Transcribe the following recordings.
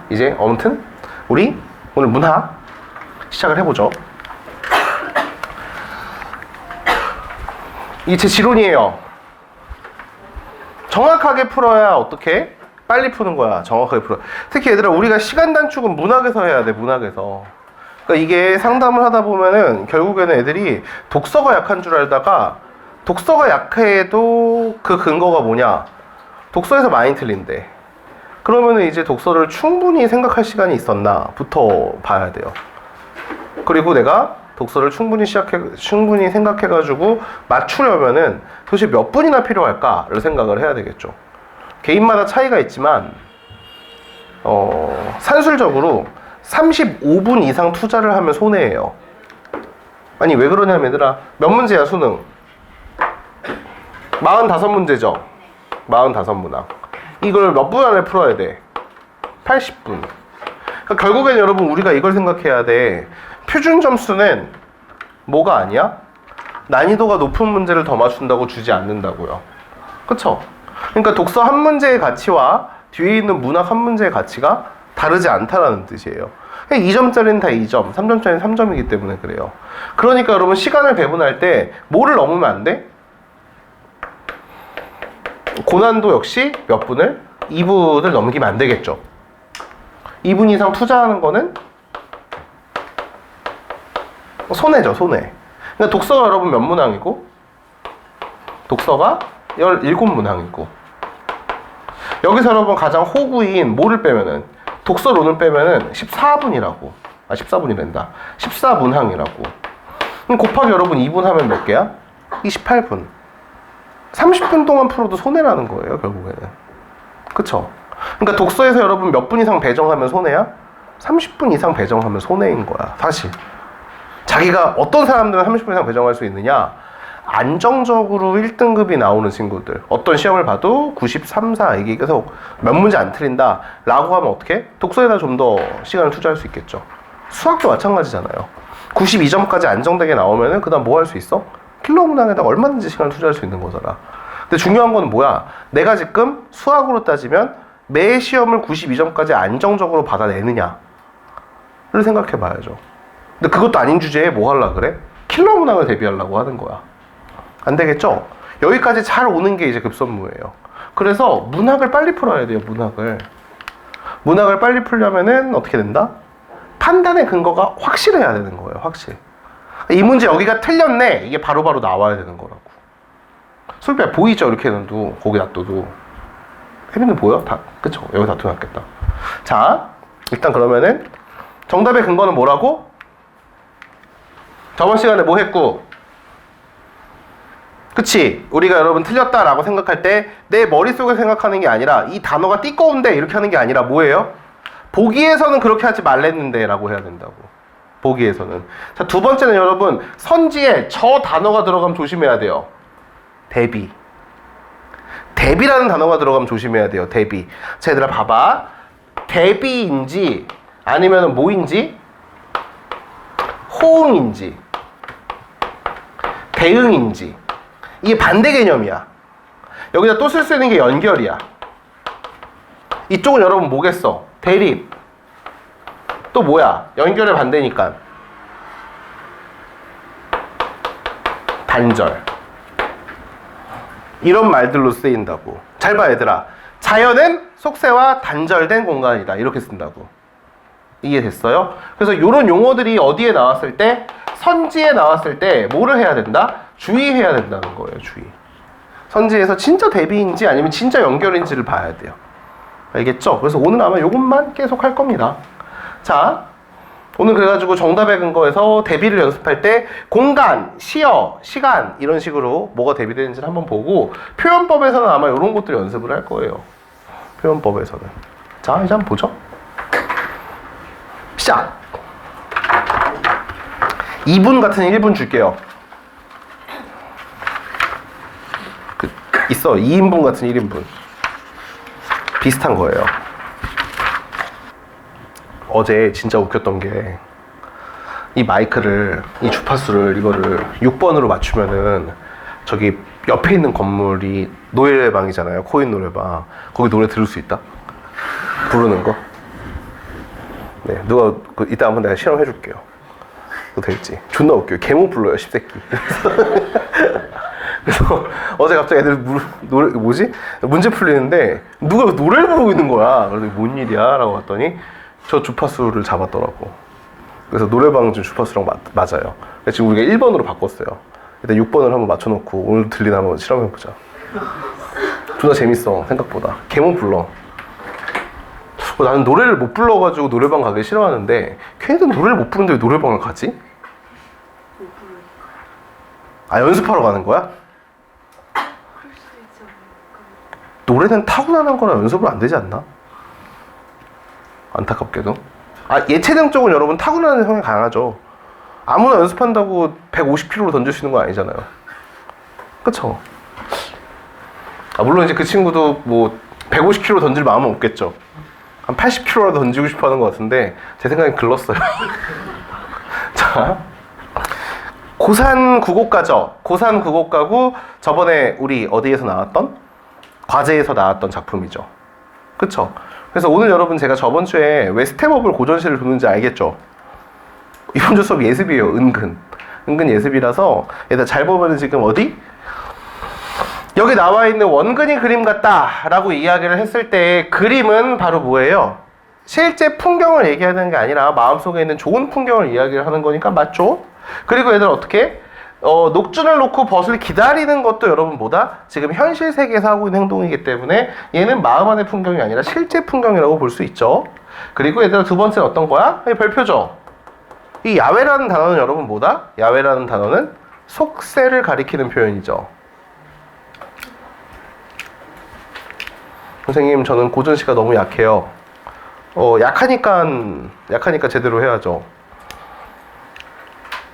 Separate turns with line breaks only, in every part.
이제 아무튼 우리 오늘 문학 시작을 해보죠. 이게 제 지론이에요. 정확하게 풀어야 어떻게? 빨리 푸는 거야. 정확하게 풀어. 특히 얘들아, 우리가 시간 단축은 문학에서 해야 돼. 문학에서. 그러니까 이게 상담을 하다 보면은 결국에는 애들이 독서가 약한 줄 알다가 독서가 약해도 그 근거가 뭐냐? 독서에서 많이 틀린대. 그러면은 이제 독서를 충분히 생각할 시간이 있었나부터 봐야 돼요. 그리고 내가 독서를 충분히 생각해가지고 맞추려면은 도대체 몇 분이나 필요할까를 생각을 해야 되겠죠. 개인마다 차이가 있지만 산술적으로 35분 이상 투자를 하면 손해예요. 아니 왜 그러냐면 얘들아, 몇 문제야 수능? 45문제죠. 45문항. 이걸 몇 분 안에 풀어야 돼? 80분. 그러니까 결국엔 여러분 우리가 이걸 생각해야 돼. 표준 점수는 뭐가 아니야? 난이도가 높은 문제를 더 맞춘다고 주지 않는다고요. 그쵸? 그러니까 독서 한 문제의 가치와 뒤에 있는 문학 한 문제의 가치가 다르지 않다라는 뜻이에요. 2점짜리는 다 2점, 3점짜리는 3점이기 때문에 그래요. 그러니까 여러분 시간을 배분할 때 뭐를 넘으면 안 돼? 고난도 역시 몇 분을? 2분을 넘기면 안 되겠죠. 2분 이상 투자하는 거는 손해죠, 손해. 그러니까 독서가 여러분 몇 문항이고? 독서가 17문항이고. 여기서 여러분 가장 호구인 뭐를 빼면은, 독서론을 빼면은 14분이라고. 14분이란다. 14문항이라고. 그럼 곱하기 여러분 2분 하면 몇 개야? 28분. 30분 동안 풀어도 손해라는 거예요, 결국에는. 그쵸? 그러니까 독서에서 여러분 몇 분 이상 배정하면 손해야? 30분 이상 배정하면 손해인 거야, 사실. 자기가 어떤 사람들은 30분 이상 배정할 수 있느냐? 안정적으로 1등급이 나오는 친구들. 어떤 시험을 봐도 93, 4 이게 계속 몇 문제 안 틀린다 라고 하면 어떻게? 독서에다 좀 더 시간을 투자할 수 있겠죠. 수학도 마찬가지잖아요. 92점까지 안정되게 나오면은 그 다음 뭐 할 수 있어? 킬러 문항에다가 얼마든지 시간을 투자할 수 있는 거잖아. 근데 중요한 건 뭐야? 내가 지금 수학으로 따지면 매 시험을 92점까지 안정적으로 받아내느냐를 생각해 봐야죠. 근데 그것도 아닌 주제에 뭐 하려고 그래? 킬러 문항을 대비하려고 하는 거야. 안 되겠죠? 여기까지 잘 오는 게 이제 급선무예요. 그래서 문학을 빨리 풀어야 돼요, 문학을. 문학을 빨리 풀려면은 어떻게 된다? 판단의 근거가 확실해야 되는 거예요, 확실. 이 문제 여기가 틀렸네. 이게 바로바로 나와야 되는 거라고. 솔직히 보이죠? 이렇게 해놔도, 거기 놔둬도. 혜민이 보여? 다, 그쵸? 여기 놔둬놨겠다. 자, 일단 그러면은 정답의 근거는 뭐라고? 저번 시간에 뭐 했고? 그치? 우리가 여러분 틀렸다라고 생각할 때 내 머릿속에 생각하는 게 아니라 이 단어가 띠꺼운데 이렇게 하는 게 아니라 뭐예요? 보기에서는 그렇게 하지 말랬는데 라고 해야 된다고. 보기에서는. 자, 두 번째는 여러분 선지에 저 단어가 들어가면 조심해야 돼요. 대비. 대비라는 단어가 들어가면 조심해야 돼요. 대비. 자, 얘들아 봐봐. 대비인지 아니면 뭐인지, 호응인지, 대응인지, 이게 반대 개념이야. 여기다 또 쓸 수 있는 게 연결이야. 이쪽은 여러분 뭐겠어? 대립. 또 뭐야? 연결의 반대니까 단절. 이런 말들로 쓰인다고. 잘 봐 얘들아. 자연은 속세와 단절된 공간이다. 이렇게 쓴다고. 이해됐어요? 그래서 이런 용어들이 어디에 나왔을 때, 선지에 나왔을 때 뭐를 해야 된다? 주의해야 된다는 거예요. 주의. 선지에서 진짜 대비인지 아니면 진짜 연결인지를 봐야 돼요. 알겠죠? 그래서 오늘 아마 이것만 계속 할 겁니다. 자, 오늘 그래가지고 정답의 근거에서 대비를 연습할 때 공간, 시어, 시간 이런 식으로 뭐가 대비되는지를 한번 보고, 표현법에서는 아마 이런 것들 연습을 할 거예요. 표현법에서는. 자, 이제 한번 보죠. 시작! 2분 같은 1분 줄게요. 있어. 2인분 같은 1인분. 비슷한 거예요. 어제 진짜 웃겼던 게, 이 마이크를, 이 주파수를, 이거를 6번으로 맞추면은 저기 옆에 있는 건물이 노래방이잖아요. 코인 노래방. 거기 노래 들을 수 있다? 부르는 거. 네, 누가 이따 한번 내가 실험해 줄게요. 그거 될지. 존나 웃겨요. 개모 불러요, 십새끼. 그래서 어제 갑자기 애들 노래 뭐지? 문제 풀리는데 누가 노래를 부르고 있는 거야. 그래서 뭔 일이야? 라고 봤더니 저 주파수를 잡았더라고. 그래서 노래방 지금 주파수랑 맞아요. 그래서 지금 우리가 1번으로 바꿨어요. 일단 6번을 한번 맞춰놓고 오늘 들리나 한번 실험해보자. 존나 재밌어, 생각보다. 개모 불러. 나는 노래를 못 불러가지고 노래방 가기 싫어하는데 걔네들 노래를 못 부르는데 왜 노래방을 가지? 아, 연습하러 가는 거야? 노래는 타고나는 거라 연습을 안 되지 않나? 안타깝게도. 아, 예체능 쪽은 여러분 타고나는 성향이 강하죠. 아무나 연습한다고 150kg로 던질 수 있는 건 아니잖아요. 그쵸? 아, 물론 이제 그 친구도 뭐 150kg 던질 마음은 없겠죠. 한 80kg라도 던지고 싶어 하는 것 같은데 제 생각엔 글렀어요. 자, 고산 구곡가죠. 고산 구곡가고 저번에 우리 어디에서 나왔던? 과제에서 나왔던 작품이죠. 그쵸? 그래서 오늘 여러분 제가 저번 주에 왜 스텝업을 고전시를 두는지 알겠죠? 이번 주 수업 예습이에요. 은근 예습이라서 얘들 잘 보면 지금 어디? 여기 나와 있는 원근이 그림 같다 라고 이야기를 했을 때 그림은 바로 뭐예요? 실제 풍경을 얘기하는 게 아니라 마음속에 있는 좋은 풍경을 이야기를 하는 거니까 맞죠? 그리고 얘들 어떻게? 녹준을 놓고 벗을 기다리는 것도 여러분 뭐다? 지금 현실 세계에서 하고 있는 행동이기 때문에 얘는 마음 안의 풍경이 아니라 실제 풍경이라고 볼 수 있죠. 그리고 얘들아 두 번째는 어떤 거야? 별표죠. 이 야외라는 단어는 여러분 뭐다? 야외라는 단어는 속세를 가리키는 표현이죠. 선생님 저는 고전시가 너무 약해요. 약하니까 제대로 해야죠.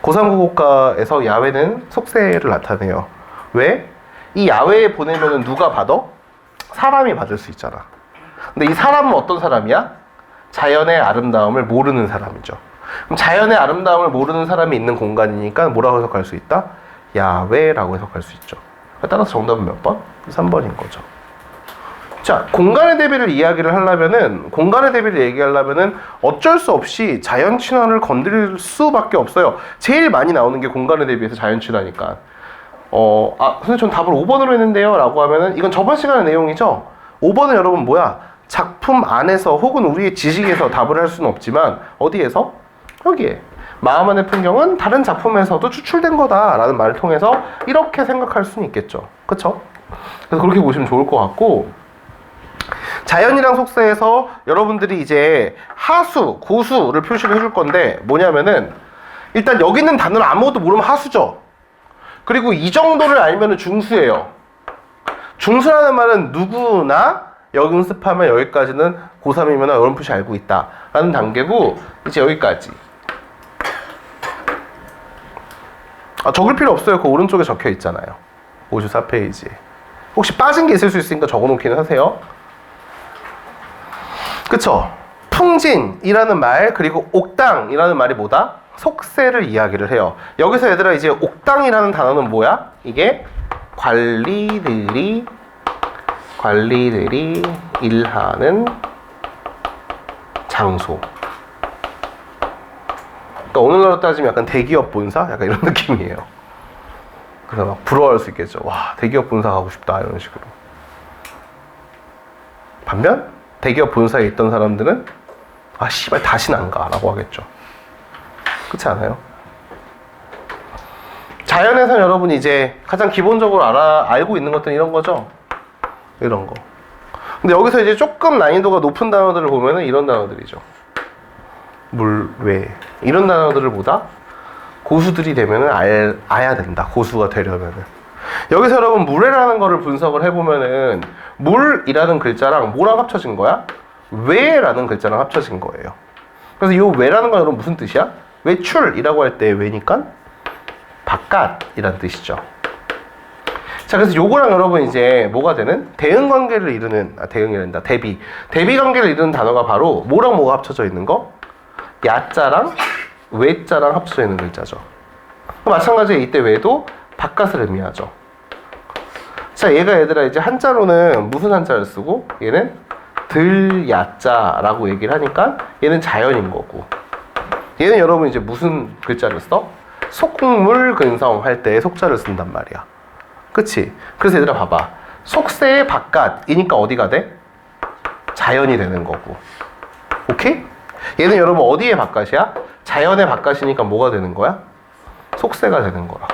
고산구곡가에서 야외는 속세를 나타내요. 왜? 이 야외에 보내면은 누가 받아? 사람이 받을 수 있잖아. 근데 이 사람은 어떤 사람이야? 자연의 아름다움을 모르는 사람이죠. 그럼 자연의 아름다움을 모르는 사람이 있는 공간이니까 뭐라고 해석할 수 있다? 야외라고 해석할 수 있죠. 따라서 정답은 몇 번? 3번인 거죠. 자, 공간의 대비를 이야기를 하려면은, 공간의 대비를 얘기하려면은 어쩔 수 없이 자연 친화를 건드릴 수밖에 없어요. 제일 많이 나오는 게 공간의 대비에서 자연 친화니까. 선생님 전 답을 5번으로 했는데요 라고 하면은 이건 저번 시간의 내용이죠. 5번은 여러분 뭐야? 작품 안에서 혹은 우리의 지식에서 답을 할 수는 없지만 어디에서? 여기에. 마음 안의 풍경은 다른 작품에서도 추출된 거다라는 말을 통해서 이렇게 생각할 수는 있겠죠. 그쵸? 그래서 그렇게 보시면 좋을 것 같고, 자연이랑 속세에서 여러분들이 이제 하수, 고수를 표시를 해줄 건데 뭐냐면은 일단 여기 있는 단어를 아무것도 모르면 하수죠. 그리고 이 정도를 알면은 중수예요. 중수라는 말은 누구나 연습하면 여기까지는 고3이면 어렴풋이 알고 있다 라는 단계고, 이제 여기까지. 적을 필요 없어요. 그 오른쪽에 적혀 있잖아요. 54페이지에. 혹시 빠진 게 있을 수 있으니까 적어놓기는 하세요. 그쵸? 풍진이라는 말, 그리고 옥당이라는 말이 뭐다? 속세를 이야기를 해요. 여기서 얘들아 이제 옥당이라는 단어는 뭐야? 이게 관리들이 일하는 장소. 그러니까 오늘날로 따지면 약간 대기업 본사? 약간 이런 느낌이에요. 그래서 막 부러워할 수 있겠죠. 와, 대기업 본사 가고 싶다 이런 식으로. 반면 대기업 본사에 있던 사람들은 아 씨발 다시는 안 가라고 하겠죠. 그렇지 않아요? 자연에서 여러분이 이제 가장 기본적으로 알고 있는 것들은 이런 거죠. 이런 거. 근데 여기서 이제 조금 난이도가 높은 단어들을 보면은 이런 단어들이죠. 물, 외 이런 단어들을 보다 고수들이 되면은 알아야 된다. 고수가 되려면은. 여기서 여러분 물에라는 거를 분석을 해보면은 물이라는 글자랑 뭐랑 합쳐진 거야? 외라는 글자랑 합쳐진 거예요. 그래서 이 외라는 건 여러분 무슨 뜻이야? 외출이라고 할 때 외니까 바깥이란 뜻이죠. 자, 그래서 요거랑 여러분 이제 뭐가 되는? 대응 관계를 이루는, 대응이란다. 대비 관계를 이루는 단어가 바로 뭐랑 뭐가 합쳐져 있는 거? 야자랑 외자랑 합쳐져 있는 글자죠. 마찬가지로 이때 외도 바깥을 의미하죠. 자, 얘가 얘들아 이제 한자로는 무슨 한자를 쓰고 얘는 들야자라고 얘기를 하니까 얘는 자연인 거고, 얘는 여러분 이제 무슨 글자를 써? 속물근성 할 때 속자를 쓴단 말이야. 그치? 그래서 얘들아 봐봐. 속세의 바깥이니까 어디가 돼? 자연이 되는 거고. 오케이? 얘는 여러분 어디의 바깥이야? 자연의 바깥이니까 뭐가 되는 거야? 속세가 되는 거라고.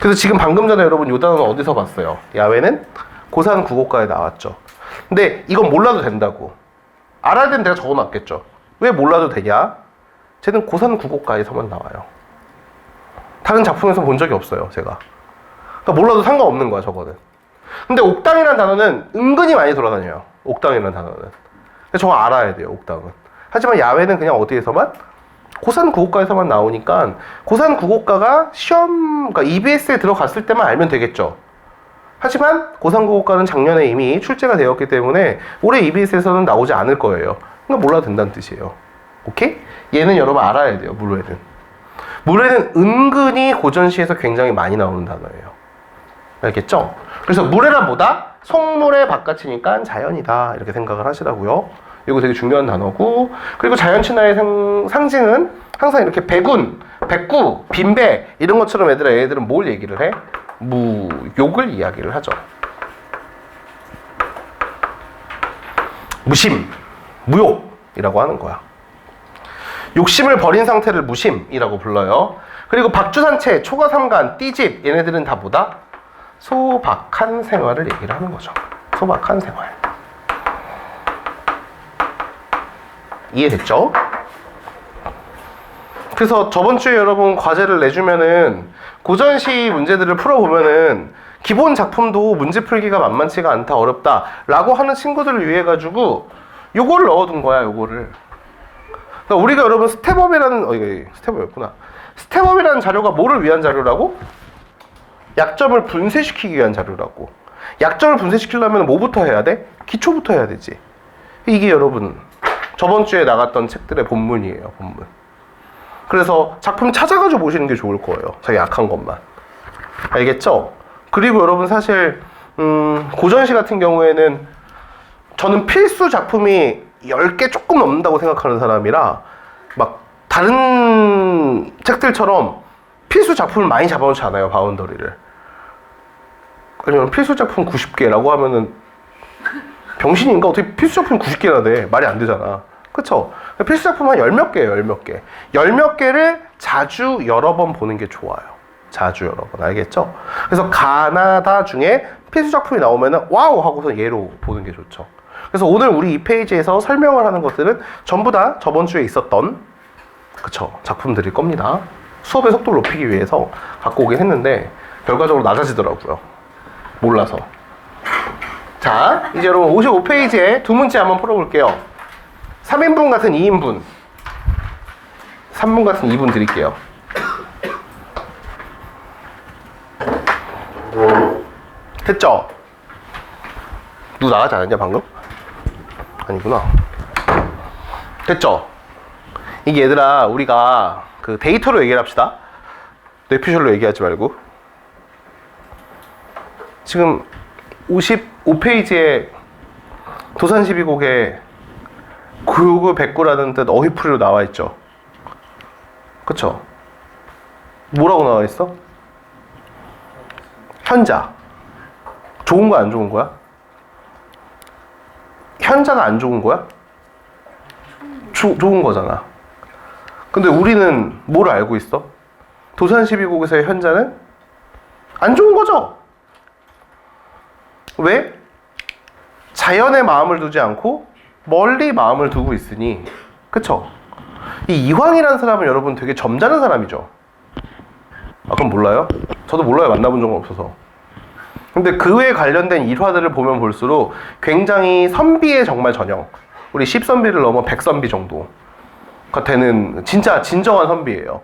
그래서 지금 방금 전에 여러분 요 단어는 어디서 봤어요? 야외는 고산 구곡가에 나왔죠. 근데 이건 몰라도 된다고. 알아야 되는 데가 적어놨겠죠. 왜 몰라도 되냐? 쟤는 고산 구곡가에서만 나와요. 다른 작품에서 본 적이 없어요, 제가. 그러니까 몰라도 상관없는 거야, 저거는. 근데 옥당이라는 단어는 은근히 많이 돌아다녀요. 옥당이라는 단어는. 근데 저거 알아야 돼요, 옥당은. 하지만 야외는 그냥 어디에서만? 고산 구곡가에서만 나오니까 고산 구곡가가 시험, 그러니까 EBS에 들어갔을 때만 알면 되겠죠. 하지만 고산 구곡가는 작년에 이미 출제가 되었기 때문에 올해 EBS에서는 나오지 않을 거예요. 그러니까 몰라도 된다는 뜻이에요. 오케이? 얘는 여러분 알아야 돼요, 물회는. 물회는 은근히 고전시에서 굉장히 많이 나오는 단어예요. 알겠죠? 그래서 물회란 뭐다? 속물의 바깥이니까 자연이다. 이렇게 생각을 하시라고요. 이거 되게 중요한 단어고, 그리고 자연친화의 상징은 항상 이렇게 백운, 백구, 빈배 이런 것처럼 얘들은 뭘 얘기를 해? 무욕을 이야기를 하죠. 무심, 무욕이라고 하는 거야. 욕심을 버린 상태를 무심이라고 불러요. 그리고 박주산채, 초가삼간, 띠집 얘네들은 다 뭐다? 소박한 생활을 얘기를 하는 거죠. 소박한 생활. 이해됐죠? 그래서 저번 주에 여러분 과제를 내주면은 고전시 문제들을 풀어보면은 기본 작품도 문제 풀기가 만만치가 않다, 어렵다 라고 하는 친구들을 위해 가지고 요거를 넣어둔 거야, 요거를. 그러니까 우리가 여러분 스텝업이라는, 스텝업이었구나. 스텝업이라는 자료가 뭐를 위한 자료라고? 약점을 분쇄시키기 위한 자료라고. 약점을 분쇄시키려면 뭐부터 해야 돼? 기초부터 해야 되지. 이게 여러분 저번 주에 나갔던 책들의 본문이에요, 본문. 그래서 작품 찾아가지고 보시는 게 좋을 거예요, 자기 약한 것만. 알겠죠? 그리고 여러분 사실 고전시 같은 경우에는 저는 필수 작품이 10개 조금 넘는다고 생각하는 사람이라 막 다른 책들처럼 필수 작품을 많이 잡아놓지 않아요, 바운더리를. 아니면 필수 작품 90개라고 하면은 병신인가? 어떻게 필수 작품 90개나 돼? 말이 안 되잖아. 그쵸? 필수 작품 한 10몇 개예요, 10몇 개. 10몇 개를 자주 여러 번 보는 게 좋아요. 자주 여러 번. 알겠죠? 그래서 가나다 중에 필수 작품이 나오면은 와우! 하고서 얘로 보는 게 좋죠. 그래서 오늘 우리 이 페이지에서 설명을 하는 것들은 전부 다 저번 주에 있었던, 그쵸, 작품들일 겁니다. 수업의 속도를 높이기 위해서 갖고 오긴 했는데 결과적으로 낮아지더라고요, 몰라서. 자, 이제 여러분 55페이지에 두 문제 한번 풀어볼게요. 3인분 같은 2인분, 3분 같은 2분 드릴게요. 됐죠? 누구 나가지 않았냐 방금? 아니구나. 됐죠? 이게 얘들아, 우리가 그 데이터로 얘기를 합시다. 뇌피셜로 얘기하지 말고. 지금 55페이지에 도산 12곡에 구욕을 백구라는 뜻 어휘풀이로 나와 있죠. 그쵸? 뭐라고 나와 있어? 현자. 좋은 거야, 안 좋은 거야? 현자가 안 좋은 거야? 좋은 거잖아. 근데 우리는 뭘 알고 있어? 도산 12곡에서의 현자는 안 좋은 거죠? 왜? 자연에 마음을 두지 않고 멀리 마음을 두고 있으니. 그쵸? 이 이황이라는 사람은 여러분 되게 점잖은 사람이죠. 아, 그럼 몰라요? 저도 몰라요, 만나본 적은 없어서. 근데 그에 관련된 일화들을 보면 볼수록 굉장히 선비의 정말 전형, 우리 10선비를 넘어 100선비 정도가 되는 진짜 진정한 선비예요.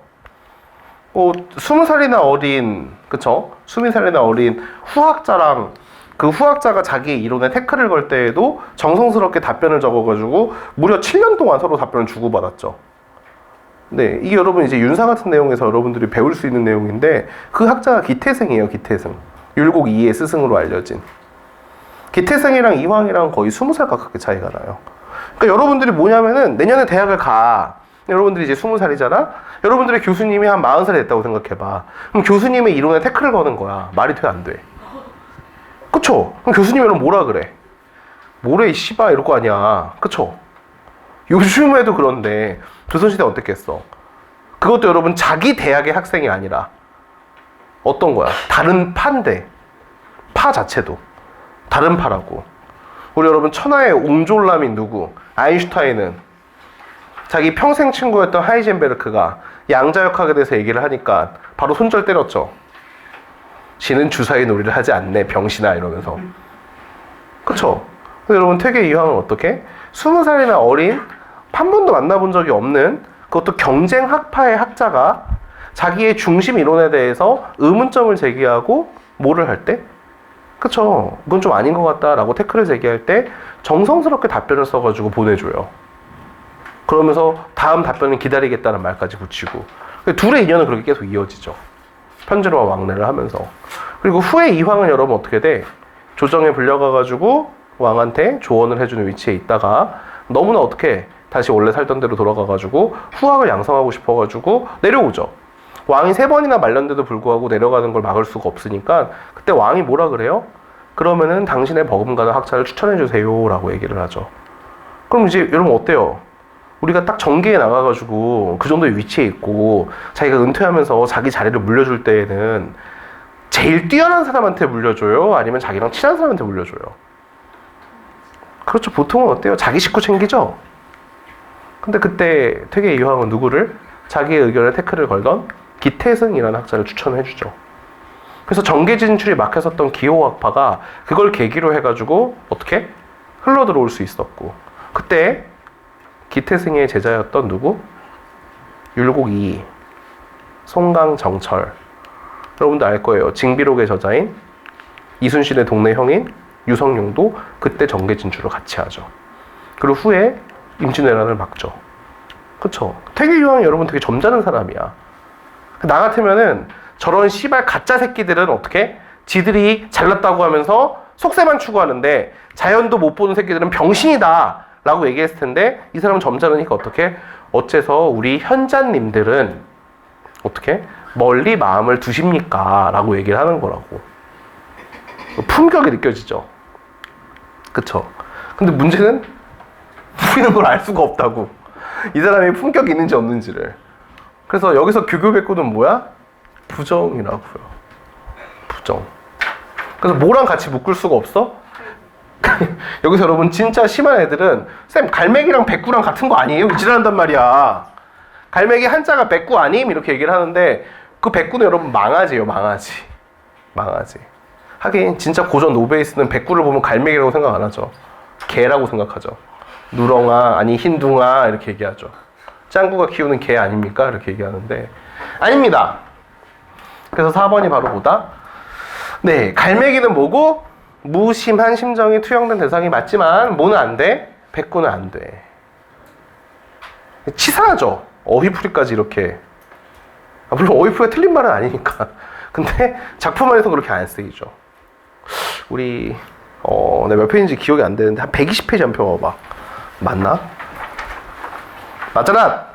20살이나 어린, 그쵸? 20살이나 어린 후학자랑 그 후학자가 자기의 이론에 태클을 걸 때에도 정성스럽게 답변을 적어가지고 무려 7년 동안 서로 답변을 주고받았죠. 네, 이게 여러분 이제 윤사 같은 내용에서 여러분들이 배울 수 있는 내용인데, 그 학자가 기태승이에요, 기태승. 율곡 2의 스승으로 알려진. 기태생이랑 이황이랑 거의 20살 가깝게 차이가 나요. 그러니까 여러분들이 뭐냐면은 내년에 대학을 가. 여러분들이 이제 20살이잖아? 여러분들의 교수님이 한 40살이 됐다고 생각해봐. 그럼 교수님의 이론에 태클을 거는 거야. 말이 돼, 안 돼? 그쵸? 그럼 교수님이 여러분 뭐라 그래? 뭐래, 이 씨바, 이럴 거 아니야. 그쵸? 요즘에도 그런데 조선시대 어땠겠어? 그것도 여러분 자기 대학의 학생이 아니라 어떤 거야? 다른 파인데. 파 자체도 다른 파라고. 우리 여러분 천하의 옹졸남인 누구? 아인슈타인은 자기 평생 친구였던 하이젠베르크가 양자역학에 대해서 얘기를 하니까 바로 손절 때렸죠. 지는 주사위 놀이를 하지 않네, 병신아, 이러면서. 그쵸? 근데 여러분 퇴계 이황은 어떻게? 20살이나 어린, 한 번도 만나본 적이 없는, 그것도 경쟁 학파의 학자가 자기의 중심 이론에 대해서 의문점을 제기하고 뭐를 할 때? 그쵸? 그건 좀 아닌 것 같다라고 태클을 제기할 때 정성스럽게 답변을 써가지고 보내줘요. 그러면서 다음 답변을 기다리겠다는 말까지 붙이고. 둘의 인연은 그렇게 계속 이어지죠. 편지로와 왕래를 하면서. 그리고 후에 이황은 여러분 어떻게 돼? 조정에 불려가가지고 왕한테 조언을 해주는 위치에 있다가 너무나 어떻게 다시 원래 살던 대로 돌아가가지고 후왕을 양성하고 싶어가지고 내려오죠. 왕이 3번이나 말렸는데도 불구하고 내려가는 걸 막을 수가 없으니까 그때 왕이 뭐라 그래요? 그러면은 당신의 버금가는 학자를 추천해주세요 라고 얘기를 하죠. 그럼 이제 여러분 어때요? 우리가 딱 전개에 나가가지고 그 정도의 위치에 있고 자기가 은퇴하면서 자기 자리를 물려줄 때에는 제일 뛰어난 사람한테 물려줘요? 아니면 자기랑 친한 사람한테 물려줘요? 그렇죠. 보통은 어때요? 자기 식구 챙기죠? 근데 그때 퇴계 이황은 누구를? 자기의 의견에 태클을 걸던 기태승이라는 학자를 추천해주죠. 그래서 정계 진출이 막혔었던 기호학파가 그걸 계기로 해가지고 어떻게? 흘러들어올 수 있었고 그때 기태승의 제자였던 누구? 율곡이, 송강정철. 여러분도 알 거예요. 징비록의 저자인 이순신의 동네 형인 유성룡도 그때 정계 진출을 같이 하죠. 그리고 후에 임진왜란을 막죠. 그쵸? 퇴계유황이 여러분 되게 점잖은 사람이야. 나 같으면은 저런 씨발 가짜 새끼들은 어떻게? 지들이 잘났다고 하면서 속세만 추구하는데 자연도 못 보는 새끼들은 병신이다 라고 얘기했을 텐데 이 사람은 점잖으니까 어떻게? 어째서 우리 현자님들은 어떻게? 멀리 마음을 두십니까? 라고 얘기를 하는 거라고. 품격이 느껴지죠. 그쵸? 근데 문제는 우리는 그걸 알 수가 없다고. 이 사람이 품격이 있는지 없는지를. 그래서 여기서 규교백구는 뭐야? 부정이라고요. 부정. 그래서 뭐랑 같이 묶을 수가 없어? 여기서 여러분 진짜 심한 애들은 쌤 갈매기랑 백구랑 같은 거 아니에요? 이질한단 말이야. 갈매기 한자가 백구 아님? 이렇게 얘기를 하는데 그 백구는 여러분 망아지예요. 망아지. 망아지. 하긴 진짜 고전 노베이스는 백구를 보면 갈매기라고 생각 안 하죠. 개라고 생각하죠. 누렁아 아니 흰둥아 이렇게 얘기하죠. 짱구가 키우는 개 아닙니까? 이렇게 얘기하는데 아닙니다. 그래서 4번이 바로 뭐다? 네, 갈매기는 뭐고? 무심한 심정이 투영된 대상이 맞지만 뭐는 안 돼? 백구는 안 돼. 치사하죠. 어휘풀이까지 이렇게. 물론 어휘풀이가 틀린 말은 아니니까. 근데 작품 안에서 그렇게 안 쓰이죠. 우리 내가 몇 페이지인지 기억이 안 되는데 한 120페이지 한 편 봐봐. 맞나? 맞잖아.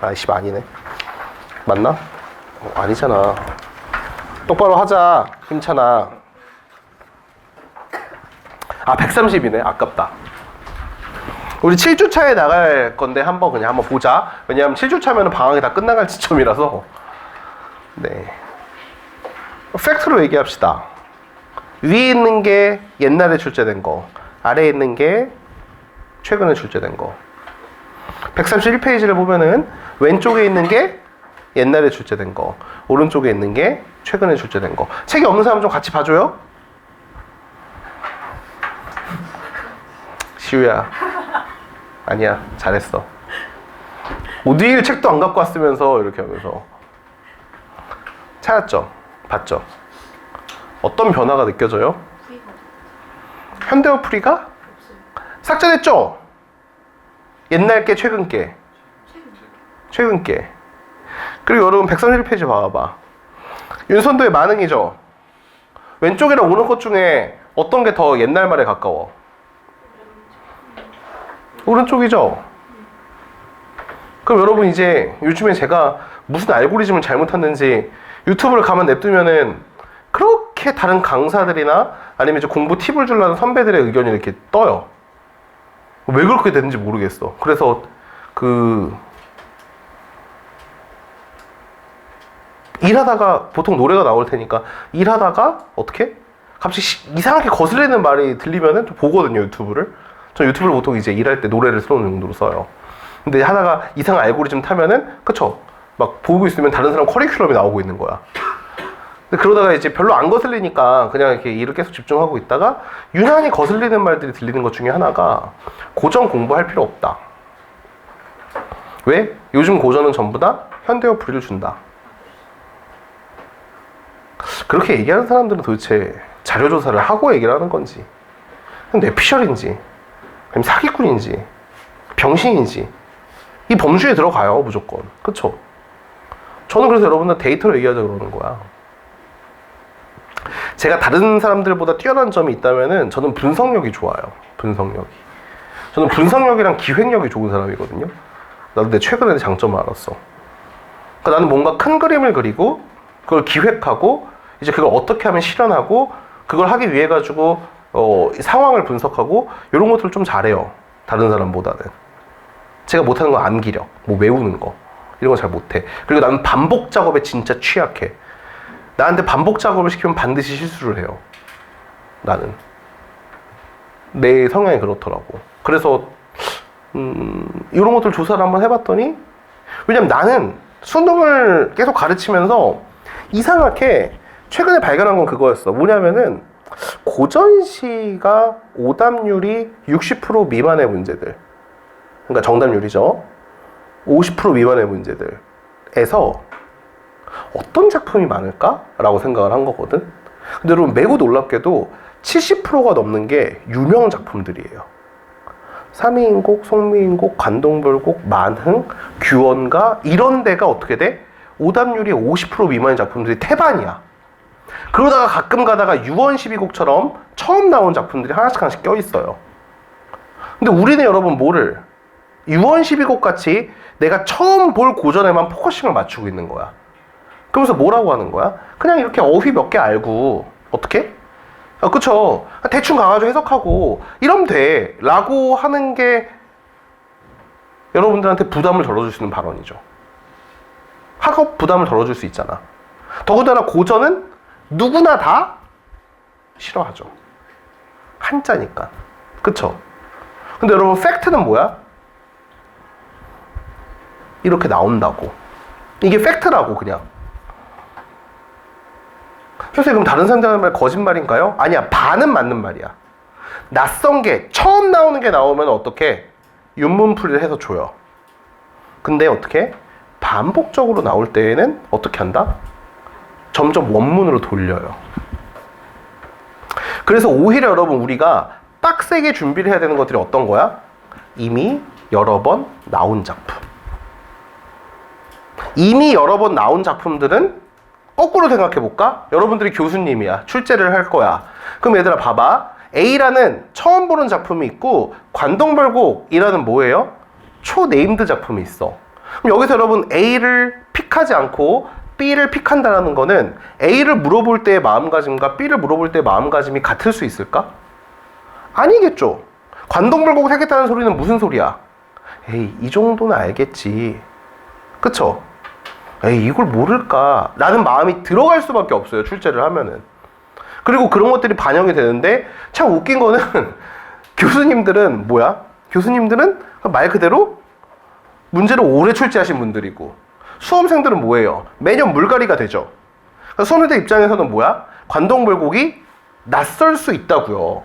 아이씨 아니네. 맞나? 아니잖아. 똑바로 하자. 힘차나. 130이네. 아깝다. 우리 7주차에 나갈 건데 한번 보자. 왜냐하면 7주차면 방학이 다 끝나갈 시점이라서. 네. 팩트로 얘기합시다. 위에 있는 게 옛날에 출제된 거, 아래에 있는 게 최근에 출제된 거. 131페이지를 보면은 왼쪽에 있는 게 옛날에 출제된 거, 오른쪽에 있는 게 최근에 출제된 거. 책이 없는 사람 좀 같이 봐줘요. 시우야. 아니야, 잘했어. 오디일 책도 안 갖고 왔으면서 이렇게 하면서. 찾았죠? 봤죠? 어떤 변화가 느껴져요? 현대어 풀이가? 삭제됐죠? 옛날 게 최근 게. 최근 게. 그리고 여러분 131페이지 봐봐. 윤선도의 만행이죠? 왼쪽이랑 오는 것 중에 어떤 게 더 옛날 말에 가까워? 오른쪽이죠? 그럼 여러분 이제 요즘에 제가 무슨 알고리즘을 잘못했는지 유튜브를 가만 냅두면은 그렇게 다른 강사들이나 아니면 이제 공부 팁을 주려는 선배들의 의견이 이렇게 떠요. 왜 그렇게 됐는지 모르겠어. 그래서 일하다가 보통 노래가 나올 테니까 일하다가 어떻게? 갑자기 이상하게 거슬리는 말이 들리면은 좀 보거든요, 유튜브를. 저 유튜브를 보통 이제 일할 때 노래를 틀어놓는 용도로 써요. 근데 하다가 이상한 알고리즘 타면은, 그쵸? 막 보고 있으면 다른 사람 커리큘럼이 나오고 있는 거야. 근데 그러다가 이제 별로 안 거슬리니까 그냥 이렇게 일을 계속 집중하고 있다가 유난히 거슬리는 말들이 들리는 것 중에 하나가 고전 공부할 필요 없다. 왜? 요즘 고전은 전부 다 현대어 풀이를 준다. 그렇게 얘기하는 사람들은 도대체 자료조사를 하고 얘기를 하는 건지, 뇌피셜인지, 아니면 사기꾼인지, 병신인지, 이 범주에 들어가요, 무조건. 그쵸? 저는 그래서 여러분들 데이터로 얘기하자 그러는 거야. 제가 다른 사람들보다 뛰어난 점이 있다면은 저는 분석력이 좋아요. 분석력이. 저는 분석력이랑 기획력이 좋은 사람이거든요. 나도 내 최근에 장점을 알았어. 그러니까 나는 뭔가 큰 그림을 그리고 그걸 기획하고 이제 그걸 어떻게 하면 실현하고 그걸 하기 위해 가지고 상황을 분석하고 이런 것들을 좀 잘해요. 다른 사람보다는. 제가 못하는 건 암기력, 뭐 외우는 거 이런 거 잘 못해. 그리고 나는 반복 작업에 진짜 취약해. 나한테 반복 작업을 시키면 반드시 실수를 해요. 나는. 내 성향이 그렇더라고. 그래서 이런 것들 조사를 한번 해봤더니, 왜냐면 나는 수능을 계속 가르치면서 이상하게 최근에 발견한 건 그거였어. 뭐냐면은 고전시가 오답률이 60% 미만의 문제들, 그러니까 정답률이죠. 50% 미만의 문제들에서 어떤 작품이 많을까라고 생각을 한 거거든. 근데 여러분 매우 놀랍게도 70%가 넘는 게 유명 작품들이에요. 삼위인곡, 송미인곡, 관동불곡, 만흥, 규원가 이런 데가 어떻게 돼? 오답률이 50% 미만의 작품들이 태반이야. 그러다가 가끔 가다가 유원 12곡처럼 처음 나온 작품들이 하나씩 껴있어요. 근데 우리는 여러분 뭐를? 유원 12곡 같이 내가 처음 볼 고전에만 포커싱을 맞추고 있는 거야. 그러면서 뭐라고 하는 거야? 그냥 이렇게 어휘 몇 개 알고 어떻게? 그쵸? 대충 가가지고 해석하고 이러면 돼 라고 하는 게 여러분들한테 부담을 덜어줄 수 있는 발언이죠. 학업 부담을 덜어줄 수 있잖아. 더군다나 고전은 누구나 다 싫어하죠. 한자니까. 그쵸? 근데 여러분 팩트는 뭐야? 이렇게 나온다고. 이게 팩트라고 그냥. 선생님 그럼 다른 사람들 하는 말 거짓말인가요? 아니야, 반은 맞는 말이야. 낯선 게 처음 나오는 게 나오면 어떻게 윤문풀이를 해서 줘요. 근데 어떻게 반복적으로 나올 때에는 어떻게 한다? 점점 원문으로 돌려요. 그래서 오히려 여러분 우리가 빡세게 준비를 해야 되는 것들이 어떤 거야? 이미 여러 번 나온 작품. 이미 여러 번 나온 작품들은 거꾸로 생각해볼까? 여러분들이 교수님이야. 출제를 할 거야. 그럼 얘들아 봐봐. A라는 처음 보는 작품이 있고 관동별곡이라는 뭐예요? 초네임드 작품이 있어. 그럼 여기서 여러분 A를 픽하지 않고 B를 픽한다는 거는 A를 물어볼 때의 마음가짐과 B를 물어볼 때의 마음가짐이 같을 수 있을까? 아니겠죠. 관동별곡을 하겠다는 소리는 무슨 소리야? 에이, 이 정도는 알겠지. 그쵸? 에이, 이걸 모를까? 라는 마음이 들어갈 수밖에 없어요, 출제를 하면은. 그리고 그런 것들이 반영이 되는데, 참 웃긴 거는, 교수님들은 뭐야? 교수님들은 말 그대로 문제를 오래 출제하신 분들이고, 수험생들은 뭐예요? 매년 물갈이가 되죠. 그러니까 수험생들 입장에서는 뭐야? 관동별곡이 낯설 수 있다고요.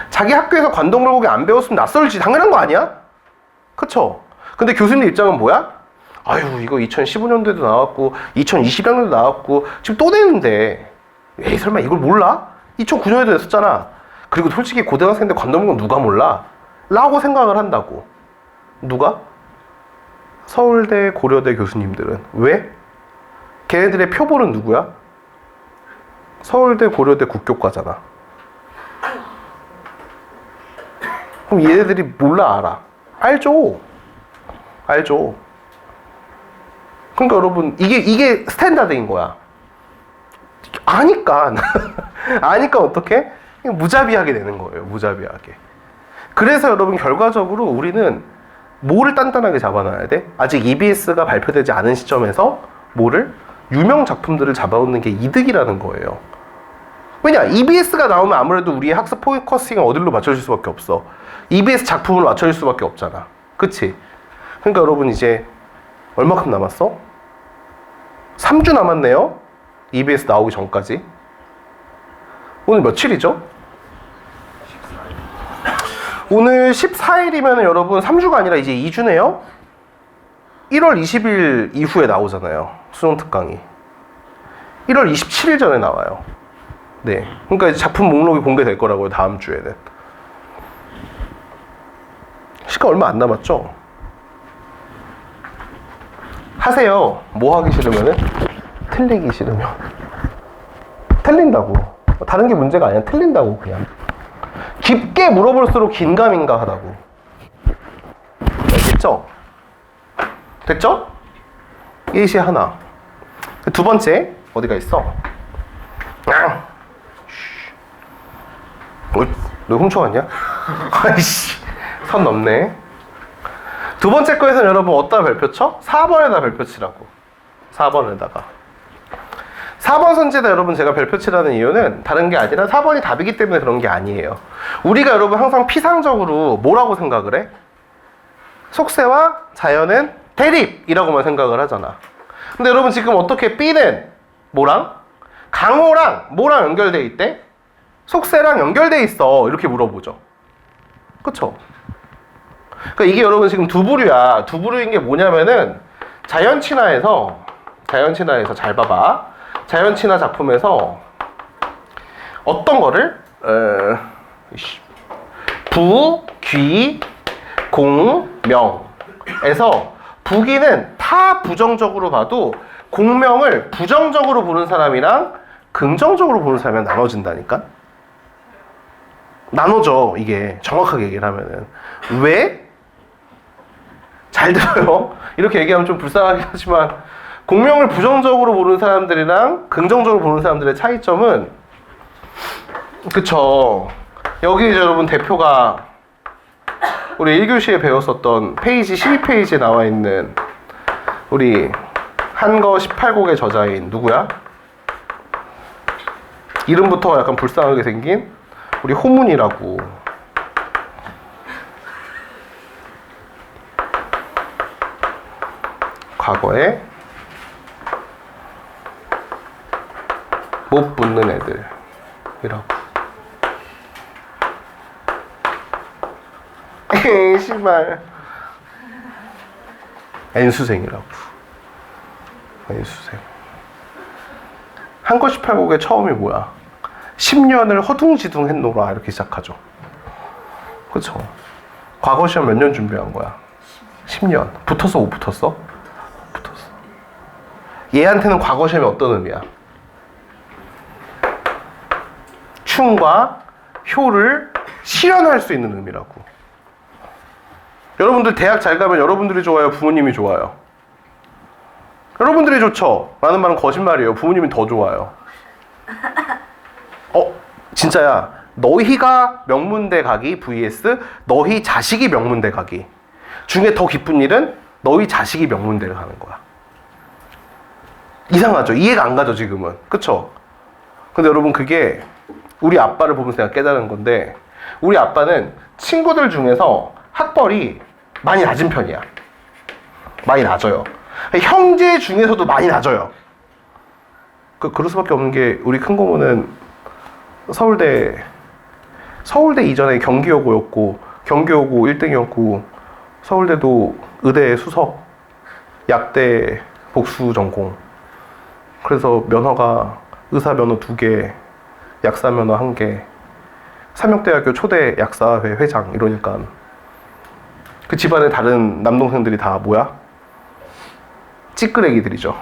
자기 학교에서 관동별곡이 안 배웠으면 낯설지. 당연한 거 아니야? 그쵸? 근데 교수님 입장은 뭐야? 아유, 이거 2015년도에도 나왔고 2020년도에도 나왔고 지금 또 내는데 에이, 설마 이걸 몰라? 2009년에도 냈었잖아. 그리고 솔직히 고등학생들 관동별곡 누가 몰라? 라고 생각을 한다고. 누가? 서울대, 고려대 교수님들은. 왜? 걔네들의 표본은 누구야? 서울대, 고려대 국교과잖아. 그럼 얘네들이 몰라, 알아? 알죠. 알죠. 그러니까 여러분, 이게 스탠다드인 거야. 아니까. 아니까 어떻게? 무자비하게 되는 거예요. 무자비하게. 그래서 여러분, 결과적으로 우리는 뭐를 단단하게 잡아놔야 돼? 아직 EBS가 발표되지 않은 시점에서 뭐를? 유명 작품들을 잡아오는 게 이득이라는 거예요. 왜냐? EBS가 나오면 아무래도 우리의 학습 포커싱을 어디로 맞춰줄 수밖에 없어. EBS 작품을 맞춰줄 수밖에 없잖아. 그치? 그러니까 여러분, 이제 얼마큼 남았어? 3주 남았네요? EBS 나오기 전까지. 오늘 며칠이죠? 오늘 14일이면 여러분 3주가 아니라 이제 2주네요? 1월 20일 이후에 나오잖아요. 수능 특강이. 1월 27일 전에 나와요. 네. 그러니까 이제 작품 목록이 공개될 거라고요, 다음 주에는. 시간 얼마 안 남았죠? 하세요. 뭐 하기 싫으면은? 틀리기 싫으면. 틀린다고. 다른 게 문제가 아니야. 틀린다고, 그냥. 깊게 물어볼수록 긴가민가 하다고. 알겠죠? 됐죠? 예시 하나. 두 번째, 어디가 있어? 너 훔쳐갔냐? 아이씨, 선 넘네. 두 번째 거에서는 여러분 어디다 별표 쳐? 4번에다 별표 치라고. 4번에다가. 4번 선지에다 여러분 제가 별표 치라는 이유는 다른 게 아니라 4번이 답이기 때문에 그런 게 아니에요. 우리가 여러분 항상 피상적으로 뭐라고 생각을 해? 속세와 자연은 대립이라고만 생각을 하잖아. 근데 여러분 지금 어떻게 B는 뭐랑? 강호랑 뭐랑 연결돼 있대? 속세랑 연결돼 있어. 이렇게 물어보죠. 그쵸? 그러니까 이게 여러분 지금 두 부류야. 두 부류인 게 뭐냐면은 자연친화에서 잘 봐봐. 자연친화 작품에서 어떤 거를 부, 귀, 공, 명에서 부귀는 타 부정적으로 봐도 공명을 부정적으로 보는 사람이랑 긍정적으로 보는 사람이랑 나눠진다니까? 나눠져, 이게. 정확하게 얘기를 하면은. 왜? 잘 들어요. 이렇게 얘기하면 좀 불쌍하긴 하지만 공명을 부정적으로 보는 사람들이랑 긍정적으로 보는 사람들의 차이점은 그쵸. 여기 이제 여러분 대표가 우리 1교시에 배웠었던 페이지 12페이지에 나와 있는 우리 한거 18곡의 저자인 누구야? 이름부터 약간 불쌍하게 생긴 우리 호문이라고. 과거에 못 붙는 애들이라고. 에이 씨발. N수생이라고. N수생. 한거 18곡의 처음이 뭐야? 10년을 허둥지둥 했노라 이렇게 시작하죠. 그쵸? 과거 시험 몇 년 준비한 거야? 10년. 붙었어 못 붙었어? 붙었어. 얘한테는 과거 시험이 어떤 의미야? 충과 효를 실현할 수 있는 의미라고. 여러분들 대학 잘 가면 여러분들이 좋아요? 부모님이 좋아요? 여러분들이 좋죠? 라는 말은 거짓말이에요. 부모님이 더 좋아요. 진짜야. 너희가 명문대 가기 vs 너희 자식이 명문대 가기 중에 더 기쁜 일은 너희 자식이 명문대를 가는 거야. 이상하죠? 이해가 안 가죠 지금은. 그쵸? 근데 여러분 그게 우리 아빠를 보면서 내가 깨달은 건데 우리 아빠는 친구들 중에서 학벌이 많이 낮은 편이야. 많이 낮아요. 형제 중에서도 많이 낮아요. 그럴 수밖에 없는 게 우리 큰 고모는 서울대 이전에 경기여고였고 경기여고 1등이었고 서울대도 의대 수석 약대 복수 전공. 그래서 면허가 의사 면허 2개 약사 면허 1개 삼육대학교 초대 약사회 회장 이러니까 그 집안의 다른 남동생들이 다 뭐야? 찌끄레기들이죠.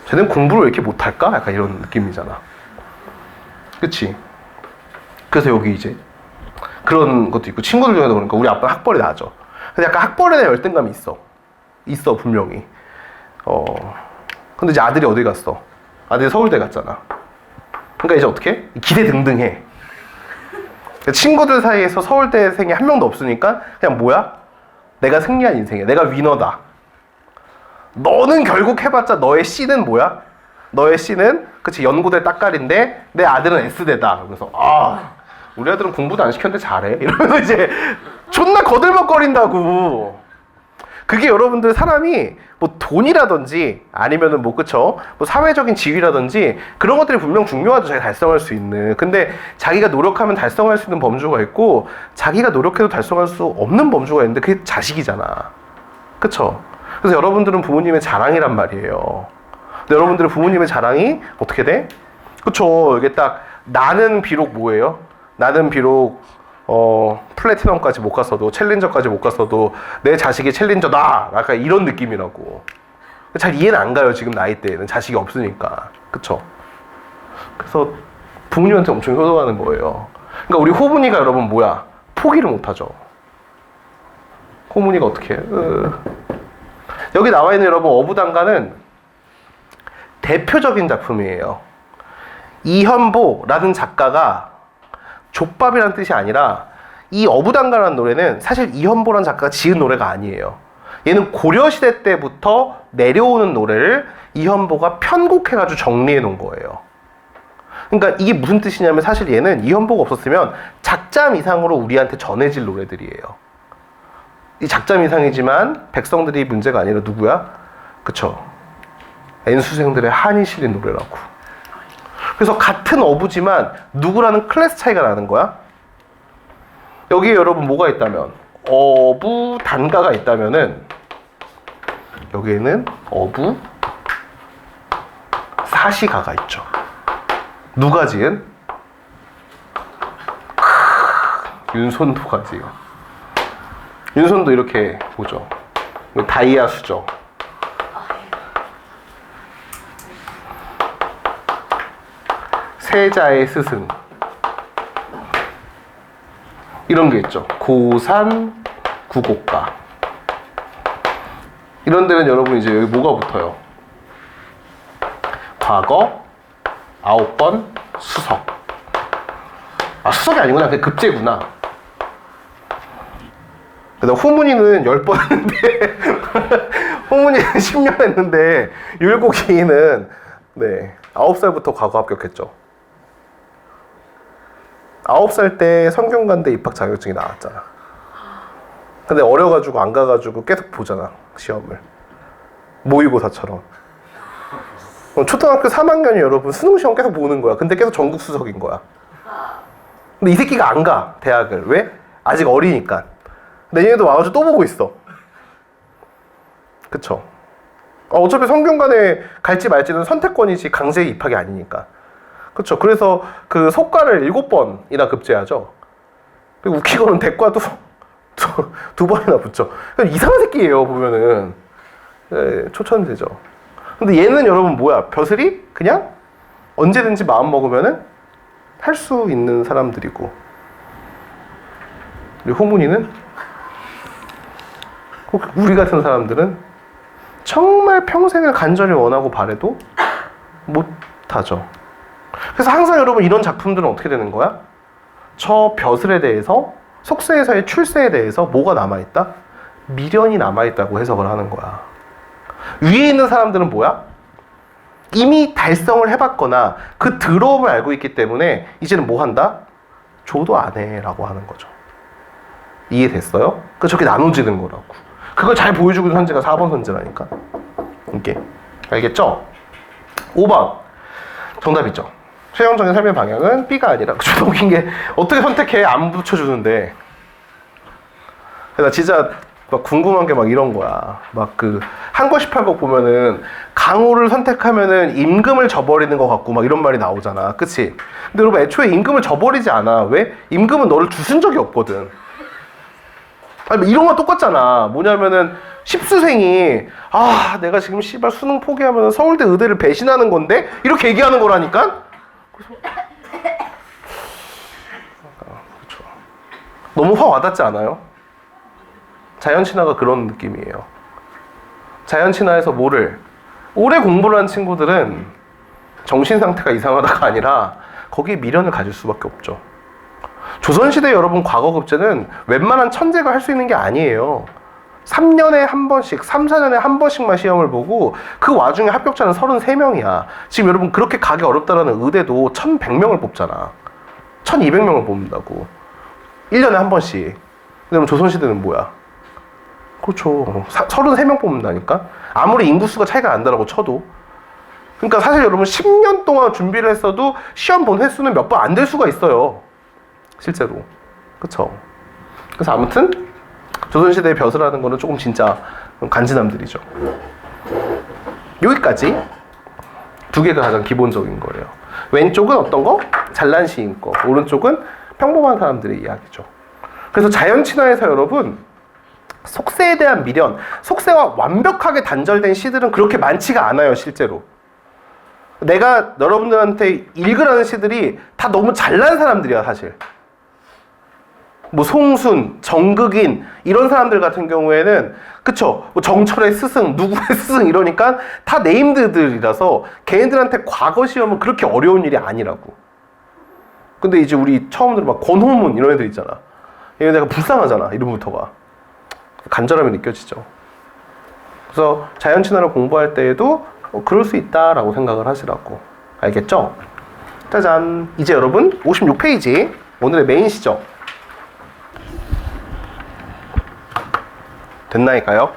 쟤는 공부를 왜 이렇게 못할까? 약간 이런 느낌이잖아. 그치? 그래서 여기 이제 그런 것도 있고 친구들 중에도 그러니까 우리 아빠 학벌이 낮아. 근데 약간 학벌에 대한 열등감이 있어 분명히. 근데 이제 아들이 어디 갔어? 아들이 서울대 갔잖아. 그러니까 이제 어떻게? 기대등등해. 친구들 사이에서 서울대생이 한 명도 없으니까 그냥 뭐야? 내가 승리한 인생이야. 내가 위너다. 너는 결국 해봤자 너의 C는 뭐야? 너의 C는 그치 연고대 따까리인데 내 아들은 S대다. 그래서 우리 아들은 공부도 안 시켰는데 잘해. 이러면서 이제 존나 거들먹거린다고. 그게 여러분들 사람이 뭐 돈이라든지 아니면은 뭐 그쵸 뭐 사회적인 지위라든지 그런 것들이 분명 중요하죠. 자기가 달성할 수 있는. 근데 자기가 노력하면 달성할 수 있는 범주가 있고 자기가 노력해도 달성할 수 없는 범주가 있는데 그게 자식이잖아. 그쵸? 그래서 여러분들은 부모님의 자랑이란 말이에요. 근데 여러분들의 부모님의 자랑이 어떻게 돼? 그쵸? 이게 딱 나는 비록 뭐예요? 나는 비록 플래티넘까지 못 갔어도 챌린저까지 못 갔어도 내 자식이 챌린저다. 약간 이런 느낌이라고. 잘 이해는 안 가요. 지금 나이 때에는 자식이 없으니까. 그쵸? 그래서 부모님한테 엄청 효도하는 거예요. 그러니까 우리 호분이가 여러분 뭐야? 포기를 못 하죠. 호분이가 어떻게 해? 여기 나와 있는 여러분 어부단가는 대표적인 작품이에요. 이현보라는 작가가 족밥이라는 뜻이 아니라 이 어부단가라는 노래는 사실 이현보라는 작가가 지은 노래가 아니에요. 얘는 고려시대 때부터 내려오는 노래를 이현보가 편곡해가지고 정리해 놓은 거예요. 그러니까 이게 무슨 뜻이냐면 사실 얘는 이현보가 없었으면 작잠 이상으로 우리한테 전해질 노래들이에요. 이 작잠 이상이지만 백성들이 문제가 아니라 누구야? 그쵸? N수생들의 한이 실린 노래라고. 그래서 같은 어부지만 누구라는 클래스 차이가 나는 거야. 여기에 여러분 뭐가 있다면 어부 단가가 있다면은 여기에는 어부 사시가가 있죠. 누가 지은? 윤손도가 지은. 윤손도 이렇게 보죠. 다이아 수죠. 세자의 스승 이런 게 있죠. 고산 구곡가 이런 데는 여러분 이제 여기 뭐가 붙어요? 과거 9번 수석. 수석이 아니구나. 그게 급제구나. 그다음 후문이는 10번 했는데 후문이는 10년 했는데 율곡이는 9살부터 과거 합격했죠. 9살 때 성균관대 입학 자격증이 나왔잖아. 근데 어려가지고 안 가가지고 계속 보잖아, 시험을. 모의고사처럼. 초등학교 3학년이 여러분 수능 시험 계속 보는 거야. 근데 계속 전국 수석인 거야. 근데 이 새끼가 안 가, 대학을. 왜? 아직 어리니까. 내년에도 와가지고 또 보고 있어. 그쵸? 어차피 성균관에 갈지 말지는 선택권이지 강제 입학이 아니니까. 그렇죠. 그래서 그 속과를 7번이나 급제하죠. 그리고 웃기고는 대과도 두 번이나 붙죠. 이상한 새끼예요, 보면은. 초천되죠. 근데 얘는 여러분 뭐야? 벼슬이 그냥 언제든지 마음 먹으면은 할 수 있는 사람들이고. 그리고 호문이는 우리 같은 사람들은 정말 평생을 간절히 원하고 바래도 못하죠. 그래서 항상 여러분 이런 작품들은 어떻게 되는 거야? 저 벼슬에 대해서 속세에서의 출세에 대해서 뭐가 남아있다? 미련이 남아있다고 해석을 하는 거야. 위에 있는 사람들은 뭐야? 이미 달성을 해봤거나 그 더러움을 알고 있기 때문에 이제는 뭐 한다? 줘도 안 해라고 하는 거죠. 이해됐어요? 그 저렇게 나눠지는 거라고. 그걸 잘 보여주고 있는 선지가 4번 선지라니까. 이게 알겠죠? 5번 정답이죠. 최종적인 삶의 방향은 B가 아니라. 좀 웃긴 게 어떻게 선택해? 안 붙여주는데. 나 진짜 막 궁금한 게 막 이런 거야. 막 그 한거 18거 보면은 강호를 선택하면은 임금을 저버리는 것 같고 막 이런 말이 나오잖아. 그치? 근데 여러분 애초에 임금을 저버리지 않아. 왜? 임금은 너를 주순 적이 없거든. 아니 이런 건 똑같잖아. 뭐냐면은 십수생이 내가 지금 씨발 수능 포기하면 서울대 의대를 배신하는 건데 이렇게 얘기하는 거라니까. 너무 확 와닿지 않아요? 자연친화가 그런 느낌이에요. 자연친화에서 뭐를 오래 공부를 한 친구들은 정신상태가 이상하다가 아니라 거기에 미련을 가질 수밖에 없죠. 조선시대 여러분 과거 급제는 웬만한 천재가 할 수 있는 게 아니에요. 3년에 한 번씩, 3, 4년에 한 번씩만 시험을 보고 그 와중에 합격자는 33명이야. 지금 여러분 그렇게 가기 어렵다라는 의대도 1100명을 뽑잖아. 1200명을 뽑는다고. 1년에 한 번씩. 그러면 조선시대는 뭐야? 그렇죠. 33명 뽑는다니까? 아무리 인구수가 차이가 난다라고 쳐도. 그러니까 사실 여러분 10년 동안 준비를 했어도 시험 본 횟수는 몇 번 안 될 수가 있어요. 실제로. 그쵸? 그래서 아무튼 조선시대의 벼슬하는 거는 조금 진짜 간지남들이죠. 여기까지 두 개가 가장 기본적인 거예요. 왼쪽은 어떤 거? 잘난 시인 거. 오른쪽은 평범한 사람들의 이야기죠. 그래서 자연친화에서 여러분 속세에 대한 미련, 속세와 완벽하게 단절된 시들은 그렇게 많지가 않아요. 실제로. 내가 여러분들한테 읽으라는 시들이 다 너무 잘난 사람들이야. 사실. 뭐 송순, 정극인 이런 사람들 같은 경우에는 그쵸? 뭐 정철의 스승, 누구의 스승 이러니까 다 네임드들이라서 걔네들한테 과거 시험은 그렇게 어려운 일이 아니라고. 근데 이제 우리 처음 들어봐 권호문 이런 애들 있잖아. 얘네가 불쌍하잖아. 이름부터가. 간절함이 느껴지죠. 그래서 자연친화를 공부할 때에도 그럴 수 있다라고 생각을 하시라고. 알겠죠? 짜잔. 이제 여러분 56페이지 오늘의 메인 시죠. 됐나니까요?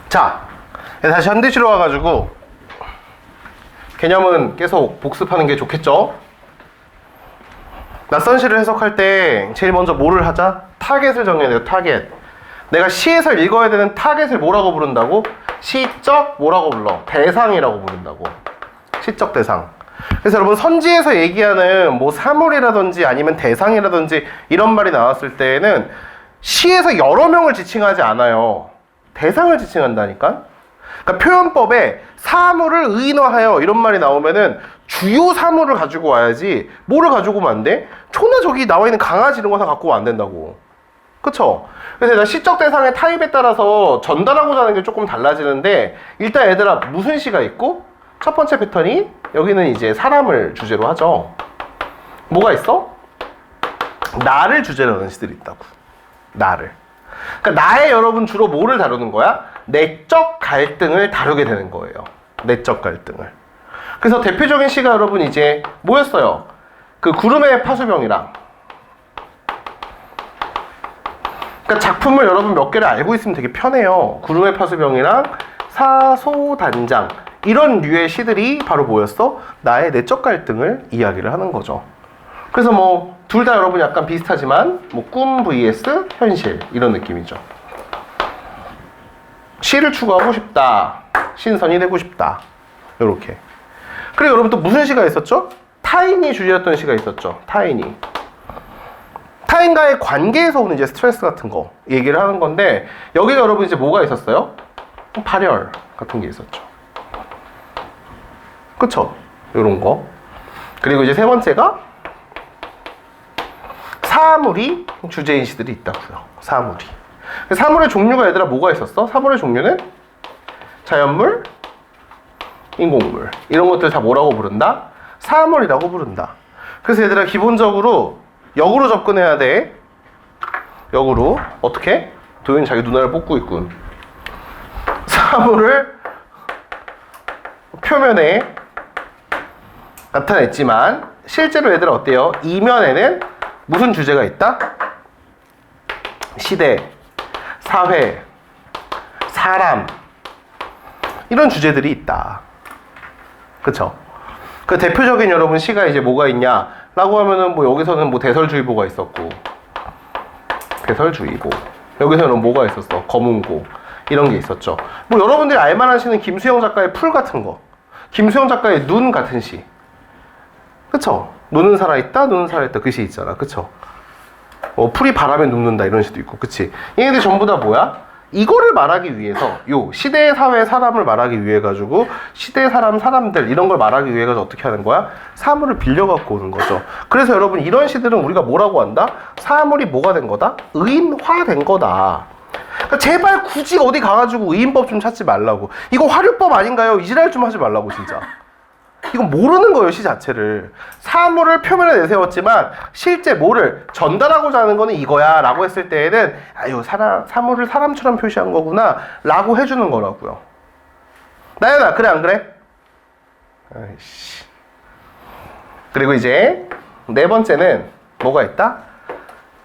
자, 다시 현대시로 와가지고 개념은 계속 복습하는 게 좋겠죠? 낯선 시를 해석할 때 제일 먼저 뭐를 하자? 타겟을 정해야 돼요. 타겟. 내가 시에서 읽어야 되는 타겟을 뭐라고 부른다고? 시적 뭐라고 불러? 대상이라고 부른다고. 시적 대상. 그래서 여러분 선지에서 얘기하는 뭐 사물이라든지 아니면 대상이라든지 이런 말이 나왔을 때에는 시에서 여러 명을 지칭하지 않아요. 대상을 지칭한다니까. 그러니까 표현법에 사물을 의인화하여 이런 말이 나오면은 주요 사물을 가지고 와야지 뭐를 가지고 오면 안 돼? 초나 저기 나와 있는 강아지 이런 거 다 갖고 오면 안 된다고. 그쵸? 그래서 시적 대상의 타입에 따라서 전달하고자 하는 게 조금 달라지는데 일단 얘들아 무슨 시가 있고 첫 번째 패턴이 여기는 이제 사람을 주제로 하죠. 뭐가 있어? 나를 주제로 하는 시들이 있다고. 나를. 그러니까 나의 여러분 주로 뭐를 다루는 거야? 내적 갈등을 다루게 되는 거예요. 내적 갈등을. 그래서 대표적인 시가 여러분 이제 뭐였어요? 그 구름의 파수병이랑. 그러니까 작품을 여러분 몇 개를 알고 있으면 되게 편해요. 구름의 파수병이랑 사소단장. 이런 류의 시들이 바로 뭐였어? 나의 내적 갈등을 이야기를 하는 거죠. 그래서 뭐 둘 다 여러분 약간 비슷하지만 뭐 꿈 vs 현실 이런 느낌이죠. 시를 추구하고 싶다. 신선이 되고 싶다. 요렇게. 그리고 여러분 또 무슨 시가 있었죠? 타인이 주제였던 시가 있었죠. 타인이. 타인과의 관계에서 오는 이제 스트레스 같은 거 얘기를 하는 건데 여기가 여러분 이제 뭐가 있었어요? 발열 같은 게 있었죠. 그쵸? 요런 거. 그리고 이제 세 번째가 사물이 주제인 시들이 있다고요. 사물이. 사물의 종류가 얘들아 뭐가 있었어? 사물의 종류는 자연물, 인공물 이런 것들 다 뭐라고 부른다? 사물이라고 부른다. 그래서 얘들아 기본적으로 역으로 접근해야 돼. 역으로. 어떻게? 도윤이 자기 누나를 뽑고 있군. 사물을 표면에 나타냈지만 실제로 얘들아 어때요? 이면에는 무슨 주제가 있다? 시대, 사회, 사람 이런 주제들이 있다. 그쵸? 그 대표적인 여러분 시가 이제 뭐가 있냐 라고 하면은 뭐 여기서는 뭐 대설주의보가 있었고 대설주의보 여기서는 뭐가 있었어? 검은고 이런 게 있었죠. 뭐 여러분들이 알만한 시는 김수영 작가의 풀 같은 거, 김수영 작가의 눈 같은 시. 그쵸? 눈은 살아있다, 눈은 살아있다 그 시 있잖아. 그쵸? 풀이 바람에 눕는다 이런 시도 있고. 그치? 얘네들 전부 다 뭐야? 이거를 말하기 위해서 요 시대 사회 사람을 말하기 위해 가지고 시대 사람들 이런 걸 말하기 위해 가지고 어떻게 하는 거야? 사물을 빌려 갖고 오는 거죠. 그래서 여러분 이런 시들은 우리가 뭐라고 한다? 사물이 뭐가 된 거다? 의인화된 거다. 그러니까 제발 굳이 어디 가가지고 의인법 좀 찾지 말라고. 이거 화류법 아닌가요? 이지랄 좀 하지 말라고 진짜. 이건 모르는 거예요, 시 자체를. 사물을 표면에 내세웠지만 실제 뭐를 전달하고자 하는 거는 이거야 라고 했을 때에는 아유 사물을 사람처럼 표시한 거구나 라고 해주는 거라고요. 나연아 그래 안 그래? 아이씨. 그리고 이제 네 번째는 뭐가 있다?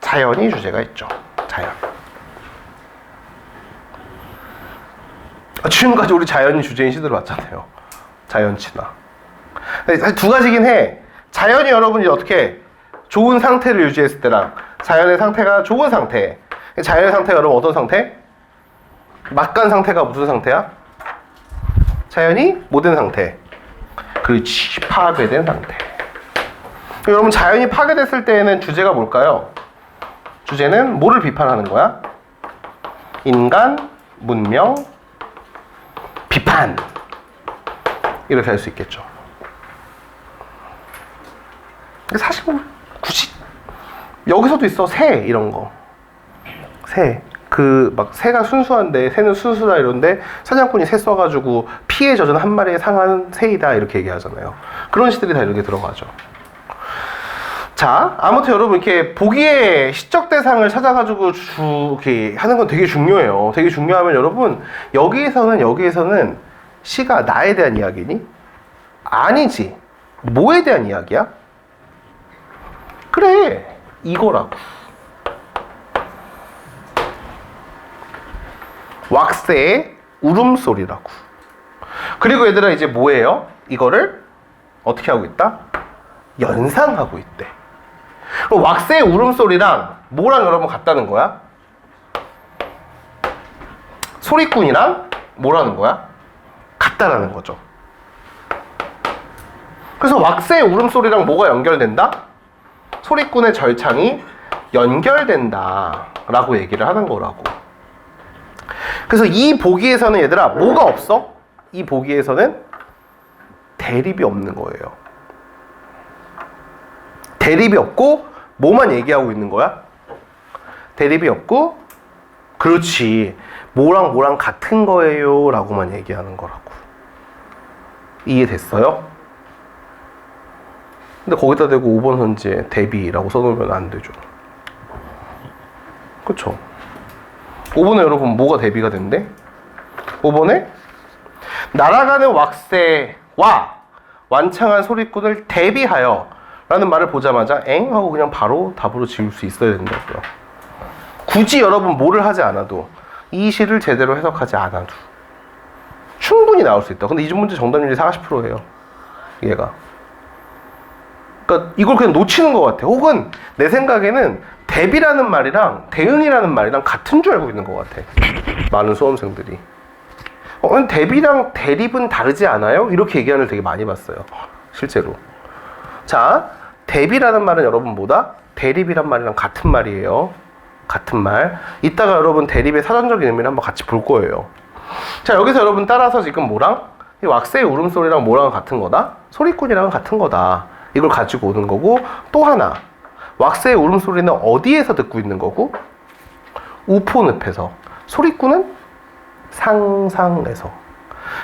자연이 주제가 있죠. 자연. 지금까지 우리 자연이 주제인 시들을 봤잖아요. 자연 친화. 두 가지긴 해. 자연이 여러분이 어떻게 좋은 상태를 유지했을 때랑 자연의 상태가 좋은 상태. 자연의 상태가 여러분 어떤 상태? 막간 상태가 무슨 상태야? 자연이 못된 상태. 그렇지. 파괴된 상태. 여러분 자연이 파괴됐을 때에는 주제가 뭘까요? 주제는 뭐를 비판하는 거야? 인간, 문명, 비판. 이렇게 할 수 있겠죠. 사실 뭐 굳이 여기서도 있어. 새 이런 거. 새. 그 막 새가 순수한데 새는 순수다 이런데 사냥꾼이 새 써가지고 피에 젖은 한 마리의 상한 새이다 이렇게 얘기하잖아요. 그런 시들이 다 이렇게 들어가죠. 자, 아무튼 여러분 이렇게 보기에 시적 대상을 찾아가지고 이렇게 하는 건 되게 중요해요. 되게 중요하면 여러분 여기에서는 시가 나에 대한 이야기니? 아니지. 뭐에 대한 이야기야? 그래, 이거라고. 왁새의 울음소리라고. 그리고 얘들아 이제 뭐예요? 이거를 어떻게 하고 있다? 연상하고 있대. 그럼 왁새의 울음소리랑 뭐랑 여러분 같다는 거야? 소리꾼이랑 뭐라는 거야? 같다라는 거죠. 그래서 왁새의 울음소리랑 뭐가 연결된다? 소리꾼의 절창이 연결된다 라고 얘기를 하는 거라고. 그래서 이 보기에서는 얘들아 뭐가 없어? 이 보기에서는 대립이 없는 거예요. 대립이 없고 뭐만 얘기하고 있는 거야? 대립이 없고 그렇지 뭐랑 뭐랑 같은 거예요 라고만 얘기하는 거라고. 이해됐어요? 근데 거기다 대고 5번 선지에 대비라고 써놓으면 안 되죠. 그쵸? 5번에 여러분 뭐가 대비가 된대? 5번에 날아가는 왁새와 완창한 소리꾼을 대비하여 라는 말을 보자마자 엥? 하고 그냥 바로 답으로 지울 수 있어야 된다고요. 굳이 여러분 뭐를 하지 않아도 이 시를 제대로 해석하지 않아도 충분히 나올 수 있다. 근데 이 문제 정답률이 40%예요. 얘가. 그러니까 이걸 그냥 놓치는 것 같아. 혹은 내 생각에는 대비라는 말이랑 대응이라는 말이랑 같은 줄 알고 있는 것 같아. 많은 수험생들이. 대비랑 대립은 다르지 않아요? 이렇게 얘기하는 걸 되게 많이 봤어요. 실제로. 자, 대비라는 말은 여러분 뭐다? 대립이란 말이랑 같은 말이에요. 같은 말. 이따가 여러분 대립의 사전적인 의미를 한번 같이 볼 거예요. 자, 여기서 여러분 따라서 지금 뭐랑? 이 왁새의 울음소리랑 뭐랑 같은 거다? 소리꾼이랑 같은 거다. 이걸 가지고 오는 거고, 또 하나. 왁새의 울음소리는 어디에서 듣고 있는 거고? 우포늪에서. 소리꾼은 상상에서.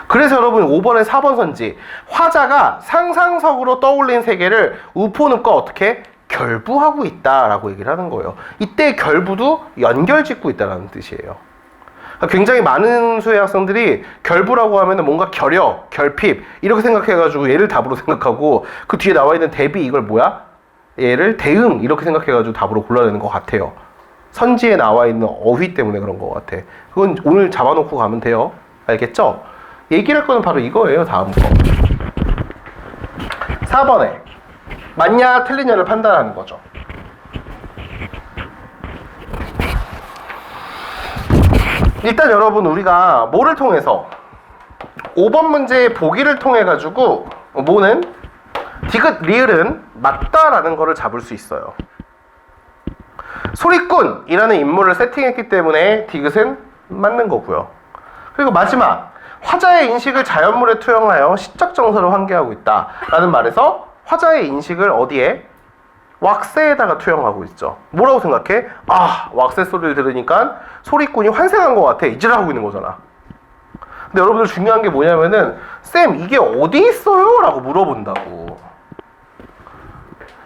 그래서 여러분 5번에 4번 선지 화자가 상상석으로 떠올린 세계를 우포늪과 어떻게 결부하고 있다라고 얘기를 하는 거예요. 이때 결부도 연결짓고 있다는 뜻이에요. 굉장히 많은 수의 학생들이 결부라고 하면 뭔가 결여, 결핍 이렇게 생각해가지고 얘를 답으로 생각하고 그 뒤에 나와 있는 대비 이걸 뭐야? 얘를 대응 이렇게 생각해가지고 답으로 골라내는 것 같아요. 선지에 나와 있는 어휘 때문에 그런 것 같아. 그건 오늘 잡아놓고 가면 돼요. 알겠죠? 얘기할 거는 바로 이거예요. 다음 거. 4번에 맞냐 틀리냐를 판단하는 거죠. 일단 여러분 우리가 뭐를 통해서 5번 문제의 보기를 통해 가지고 뭐는 디귿 리을은 맞다라는 거를 잡을 수 있어요. 소리꾼이라는 인물을 세팅했기 때문에 디귿은 맞는 거고요. 그리고 마지막, 화자의 인식을 자연물에 투영하여 시적 정서를 환기하고 있다 라는 말에서 화자의 인식을 어디에? 왁스에다가 투영하고 있죠. 뭐라고 생각해? 아, 왁스 소리를 들으니까 소리꾼이 환생한 것 같아. 이질하고 있는 거잖아. 근데 여러분들 중요한 게 뭐냐면은 쌤 이게 어디 있어요? 라고 물어본다고.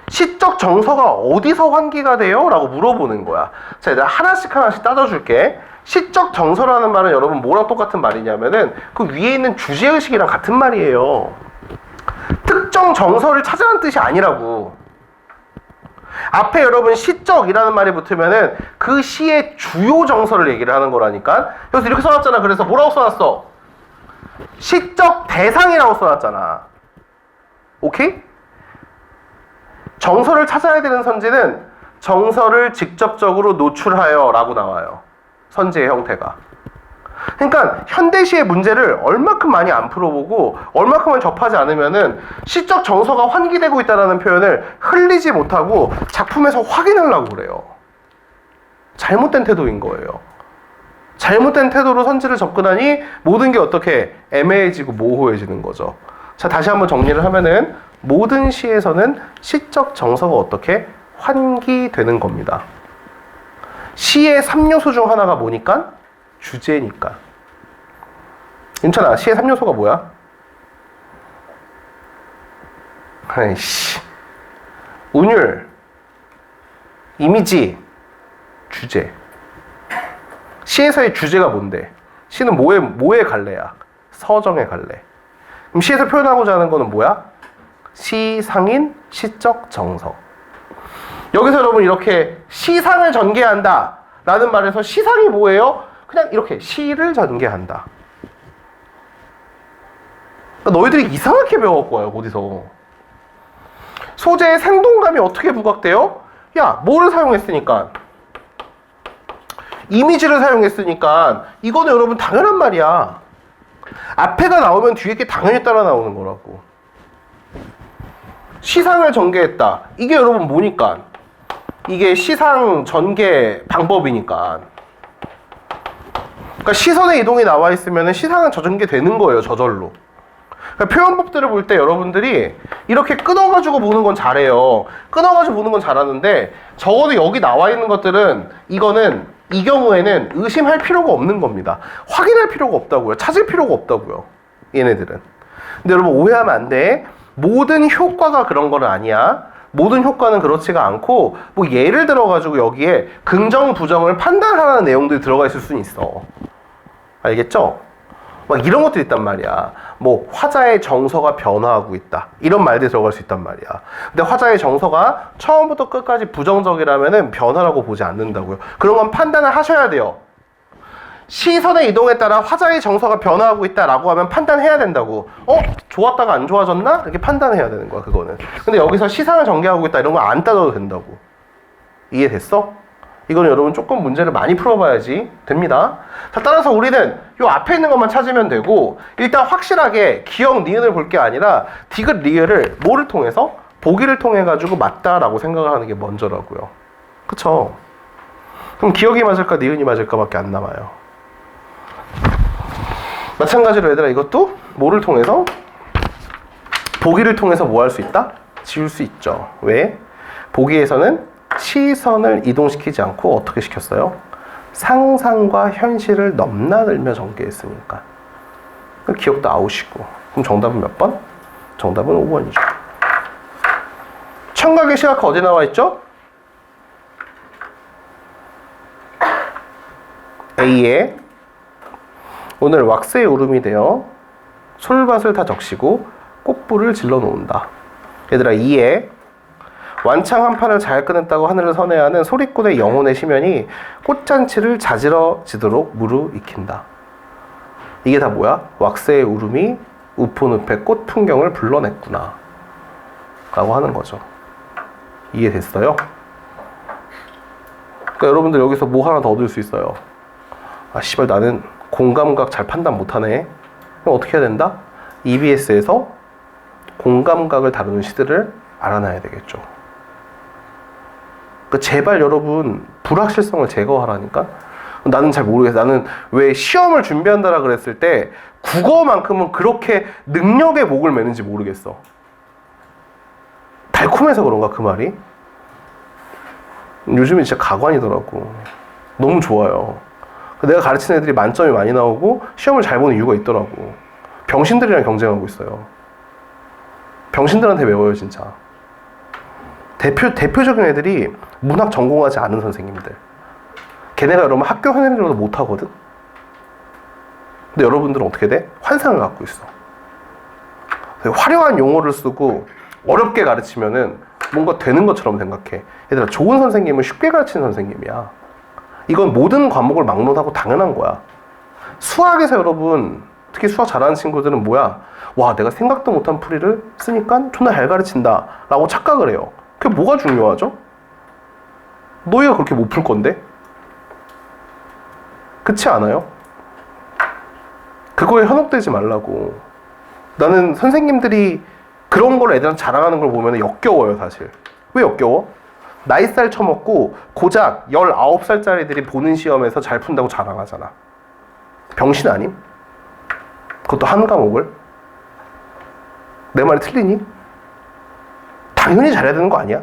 시적 정서가 어디서 환기가 돼요? 라고 물어보는 거야. 자, 일단 하나씩 따져줄게. 시적 정서라는 말은 여러분 뭐랑 똑같은 말이냐면은 그 위에 있는 주제의식이랑 같은 말이에요. 특정 정서를 찾으라는 뜻이 아니라고. 앞에 여러분 시적이라는 말이 붙으면은 그 시의 주요 정서를 얘기를 하는 거라니까. 여기서 이렇게 써놨잖아. 그래서 뭐라고 써놨어? 시적 대상이라고 써놨잖아. 오케이? 정서를 찾아야 되는 선지는 정서를 직접적으로 노출하여 라고 나와요. 선지의 형태가. 그러니까 현대시의 문제를 얼마큼 많이 안 풀어보고 얼마큼을 접하지 않으면은 시적 정서가 환기되고 있다는 표현을 흘리지 못하고 작품에서 확인하려고 그래요. 잘못된 태도인 거예요. 잘못된 태도로 선지를 접근하니 모든 게 어떻게 애매해지고 모호해지는 거죠. 자, 다시 한번 정리를 하면은 모든 시에서는 시적 정서가 어떻게 환기되는 겁니다. 시의 3요소 중 하나가 뭐니까? 주제니까. 윤찬아, 시의 3요소가 뭐야? 아이씨. 운율, 이미지, 주제. 시에서의 주제가 뭔데? 시는 뭐의 갈래야? 서정의 갈래. 그럼 시에서 표현하고자 하는 거는 뭐야? 시상인, 시적 정서. 여기서 여러분 이렇게 시상을 전개한다 라는 말에서 시상이 뭐예요? 그냥 이렇게 시를 전개한다. 그러니까 너희들이 이상하게 배워갖고 와요. 어디서. 소재의 생동감이 어떻게 부각돼요? 야, 뭐를 사용했으니까? 이미지를 사용했으니까 이거는 여러분 당연한 말이야. 앞에가 나오면 뒤에 게 당연히 따라 나오는 거라고. 시상을 전개했다. 이게 여러분 뭐니까? 이게 시상 전개 방법이니까. 그러니까 시선의 이동이 나와 있으면 시상은 저전개되는 거예요. 저절로. 그러니까 표현법들을 볼 때 여러분들이 이렇게 끊어가지고 보는 건 잘해요. 끊어가지고 보는 건 잘하는데 적어도 여기 나와 있는 것들은 이거는 이 경우에는 의심할 필요가 없는 겁니다. 확인할 필요가 없다고요. 찾을 필요가 없다고요. 얘네들은. 근데 여러분 오해하면 안 돼. 모든 효과가 그런 건 아니야. 모든 효과는 그렇지가 않고 뭐 예를 들어가지고 여기에 긍정, 부정을 판단하라는 내용들이 들어가 있을 수는 있어. 알겠죠? 막 이런 것들이 있단 말이야. 뭐 화자의 정서가 변화하고 있다. 이런 말들이 들어갈 수 있단 말이야. 근데 화자의 정서가 처음부터 끝까지 부정적이라면은 변화라고 보지 않는다고요. 그런 건 판단을 하셔야 돼요. 시선의 이동에 따라 화자의 정서가 변화하고 있다라고 하면 판단해야 된다고. 좋았다가 안 좋아졌나? 이렇게 판단해야 되는 거야, 그거는. 근데 여기서 시상을 전개하고 있다 이런 거 안 따져도 된다고. 이해됐어? 이거는 여러분 조금 문제를 많이 풀어봐야지 됩니다. 자, 따라서 우리는 요 앞에 있는 것만 찾으면 되고 일단 확실하게 기억, 니은을 볼 게 아니라 디귿, 리을을 뭐를 통해서? 보기를 통해 가지고 맞다라고 생각을 하는 게 먼저라고요. 그쵸? 그럼 기억이 맞을까, 니은이 맞을까 밖에 안 남아요. 마찬가지로 얘들아 이것도 뭐를 통해서? 보기를 통해서 뭐 할 수 있다? 지울 수 있죠. 왜? 보기에서는 시선을 이동시키지 않고 어떻게 시켰어요? 상상과 현실을 넘나들며 전개했으니까. 기억도 아웃이고. 그럼 정답은 몇 번? 정답은 5번이죠. 청각의 시각화 어디 나와 있죠? A에 오늘 왁스의 울음이 되어 솔밭을 다 적시고 꽃불을 질러 놓는다. 얘들아 2에 완창 한 판을 잘 끊었다고 하늘을 선회하는 소리꾼의 영혼의 시면이 꽃잔치를 자지러지도록 무르익힌다. 이게 다 뭐야? 왁스의 울음이 우포늪의 꽃 풍경을 불러냈구나 라고 하는 거죠. 이해됐어요? 그러니까 여러분들 여기서 뭐 하나 더 얻을 수 있어요. 아 씨발 나는 공감각 잘 판단 못하네. 그럼 어떻게 해야 된다? EBS에서 공감각을 다루는 시들을 알아놔야 되겠죠. 그러니까 제발 여러분 불확실성을 제거하라니까. 나는 잘 모르겠어. 나는 왜 시험을 준비한다라 그랬을 때 국어만큼은 그렇게 능력의 목을 매는지 모르겠어. 달콤해서 그런가 그 말이? 요즘에 진짜 가관이더라고. 너무 좋아요. 내가 가르치는 애들이 만점이 많이 나오고 시험을 잘 보는 이유가 있더라고. 병신들이랑 경쟁하고 있어요. 병신들한테 배워요 진짜. 대표적인 애들이 문학 전공하지 않은 선생님들. 걔네가 여러분 학교 선생님들보다 못하거든? 근데 여러분들은 어떻게 돼? 환상을 갖고 있어. 화려한 용어를 쓰고 어렵게 가르치면은 뭔가 되는 것처럼 생각해. 얘들아, 좋은 선생님은 쉽게 가르치는 선생님이야. 이건 모든 과목을 막론하고 당연한 거야. 수학에서 여러분, 특히 수학 잘하는 친구들은 뭐야? 와, 내가 생각도 못한 풀이를 쓰니까 존나 잘 가르친다 라고 착각을 해요. 그게 뭐가 중요하죠? 너희가 그렇게 못 풀 건데? 그렇지 않아요? 그거에 현혹되지 말라고. 나는 선생님들이 그런 걸 애들한테 자랑하는 걸 보면 역겨워요 사실. 왜 역겨워? 나이살 처먹고 고작 19살짜리들이 보는 시험에서 잘 푼다고 자랑하잖아. 병신 아님? 그것도 한 과목을? 내 말이 틀리니? 당연히 잘해야 되는 거 아니야?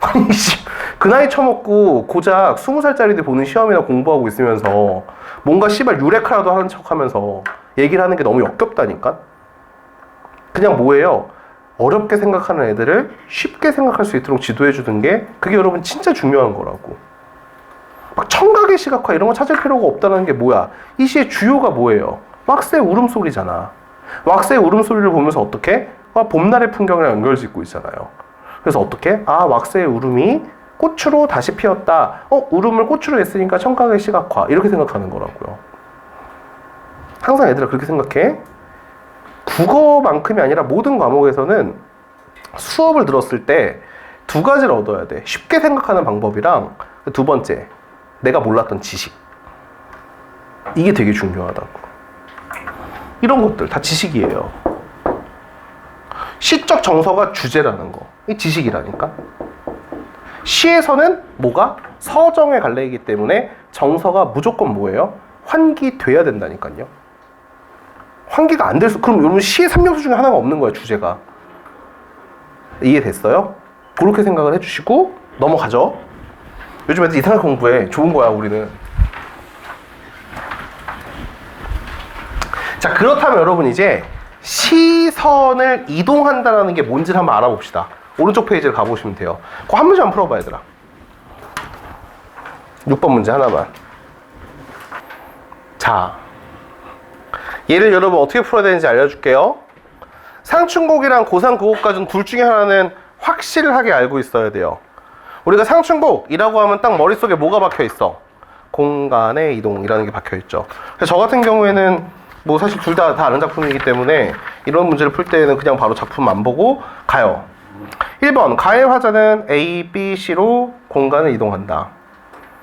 아니 그 나이 처먹고 고작 20살짜리들 보는 시험이나 공부하고 있으면서 뭔가 씨발 유레카라도 하는 척하면서 얘기를 하는 게 너무 역겹다니까? 그냥 뭐예요? 어렵게 생각하는 애들을 쉽게 생각할 수 있도록 지도해 주는 게 그게 여러분 진짜 중요한 거라고. 막 청각의 시각화 이런 거 찾을 필요가 없다는 게 뭐야? 이 시의 주요가 뭐예요? 왁스의 울음소리잖아. 왁스의 울음소리를 보면서 어떻게? 봄날의 풍경이랑 연결짓고 있잖아요. 그래서 어떻게? 왁스의 울음이 꽃으로 다시 피었다. 울음을 꽃으로 했으니까 청각의 시각화. 이렇게 생각하는 거라고요. 항상 얘들아 그렇게 생각해. 국어만큼이 아니라 모든 과목에서는 수업을 들었을 때 두 가지를 얻어야 돼. 쉽게 생각하는 방법이랑 두 번째, 내가 몰랐던 지식. 이게 되게 중요하다고. 이런 것들 다 지식이에요. 시적 정서가 주제라는 거. 이 지식이라니까. 시에서는 뭐가? 서정의 갈래이기 때문에 정서가 무조건 뭐예요? 환기돼야 된다니까요. 환기가 안 될 수, 그럼 여러분 시의 3요소 중에 하나가 없는 거야, 주제가. 이해됐어요? 그렇게 생각을 해주시고 넘어가죠. 요즘 애들 이상하게 공부해. 좋은 거야, 우리는. 자, 그렇다면 여러분 이제 시선을 이동한다는 게 뭔지를 한번 알아봅시다. 오른쪽 페이지를 가보시면 돼요. 그거 한 문제 한번 풀어봐, 얘들아. 6번 문제 하나만. 자, 얘를 여러분 어떻게 풀어야 되는지 알려줄게요. 상충곡이랑 고상구곡까지는 둘 중에 하나는 확실하게 알고 있어야 돼요. 우리가 상충곡이라고 하면 딱 머릿속에 뭐가 박혀있어? 공간의 이동이라는 게 박혀있죠. 그래서 저 같은 경우에는 뭐 사실 둘 다 아는 작품이기 때문에 이런 문제를 풀 때는 그냥 바로 작품 안 보고 가요. 1번, 가의 화자는 A, B, C로 공간을 이동한다.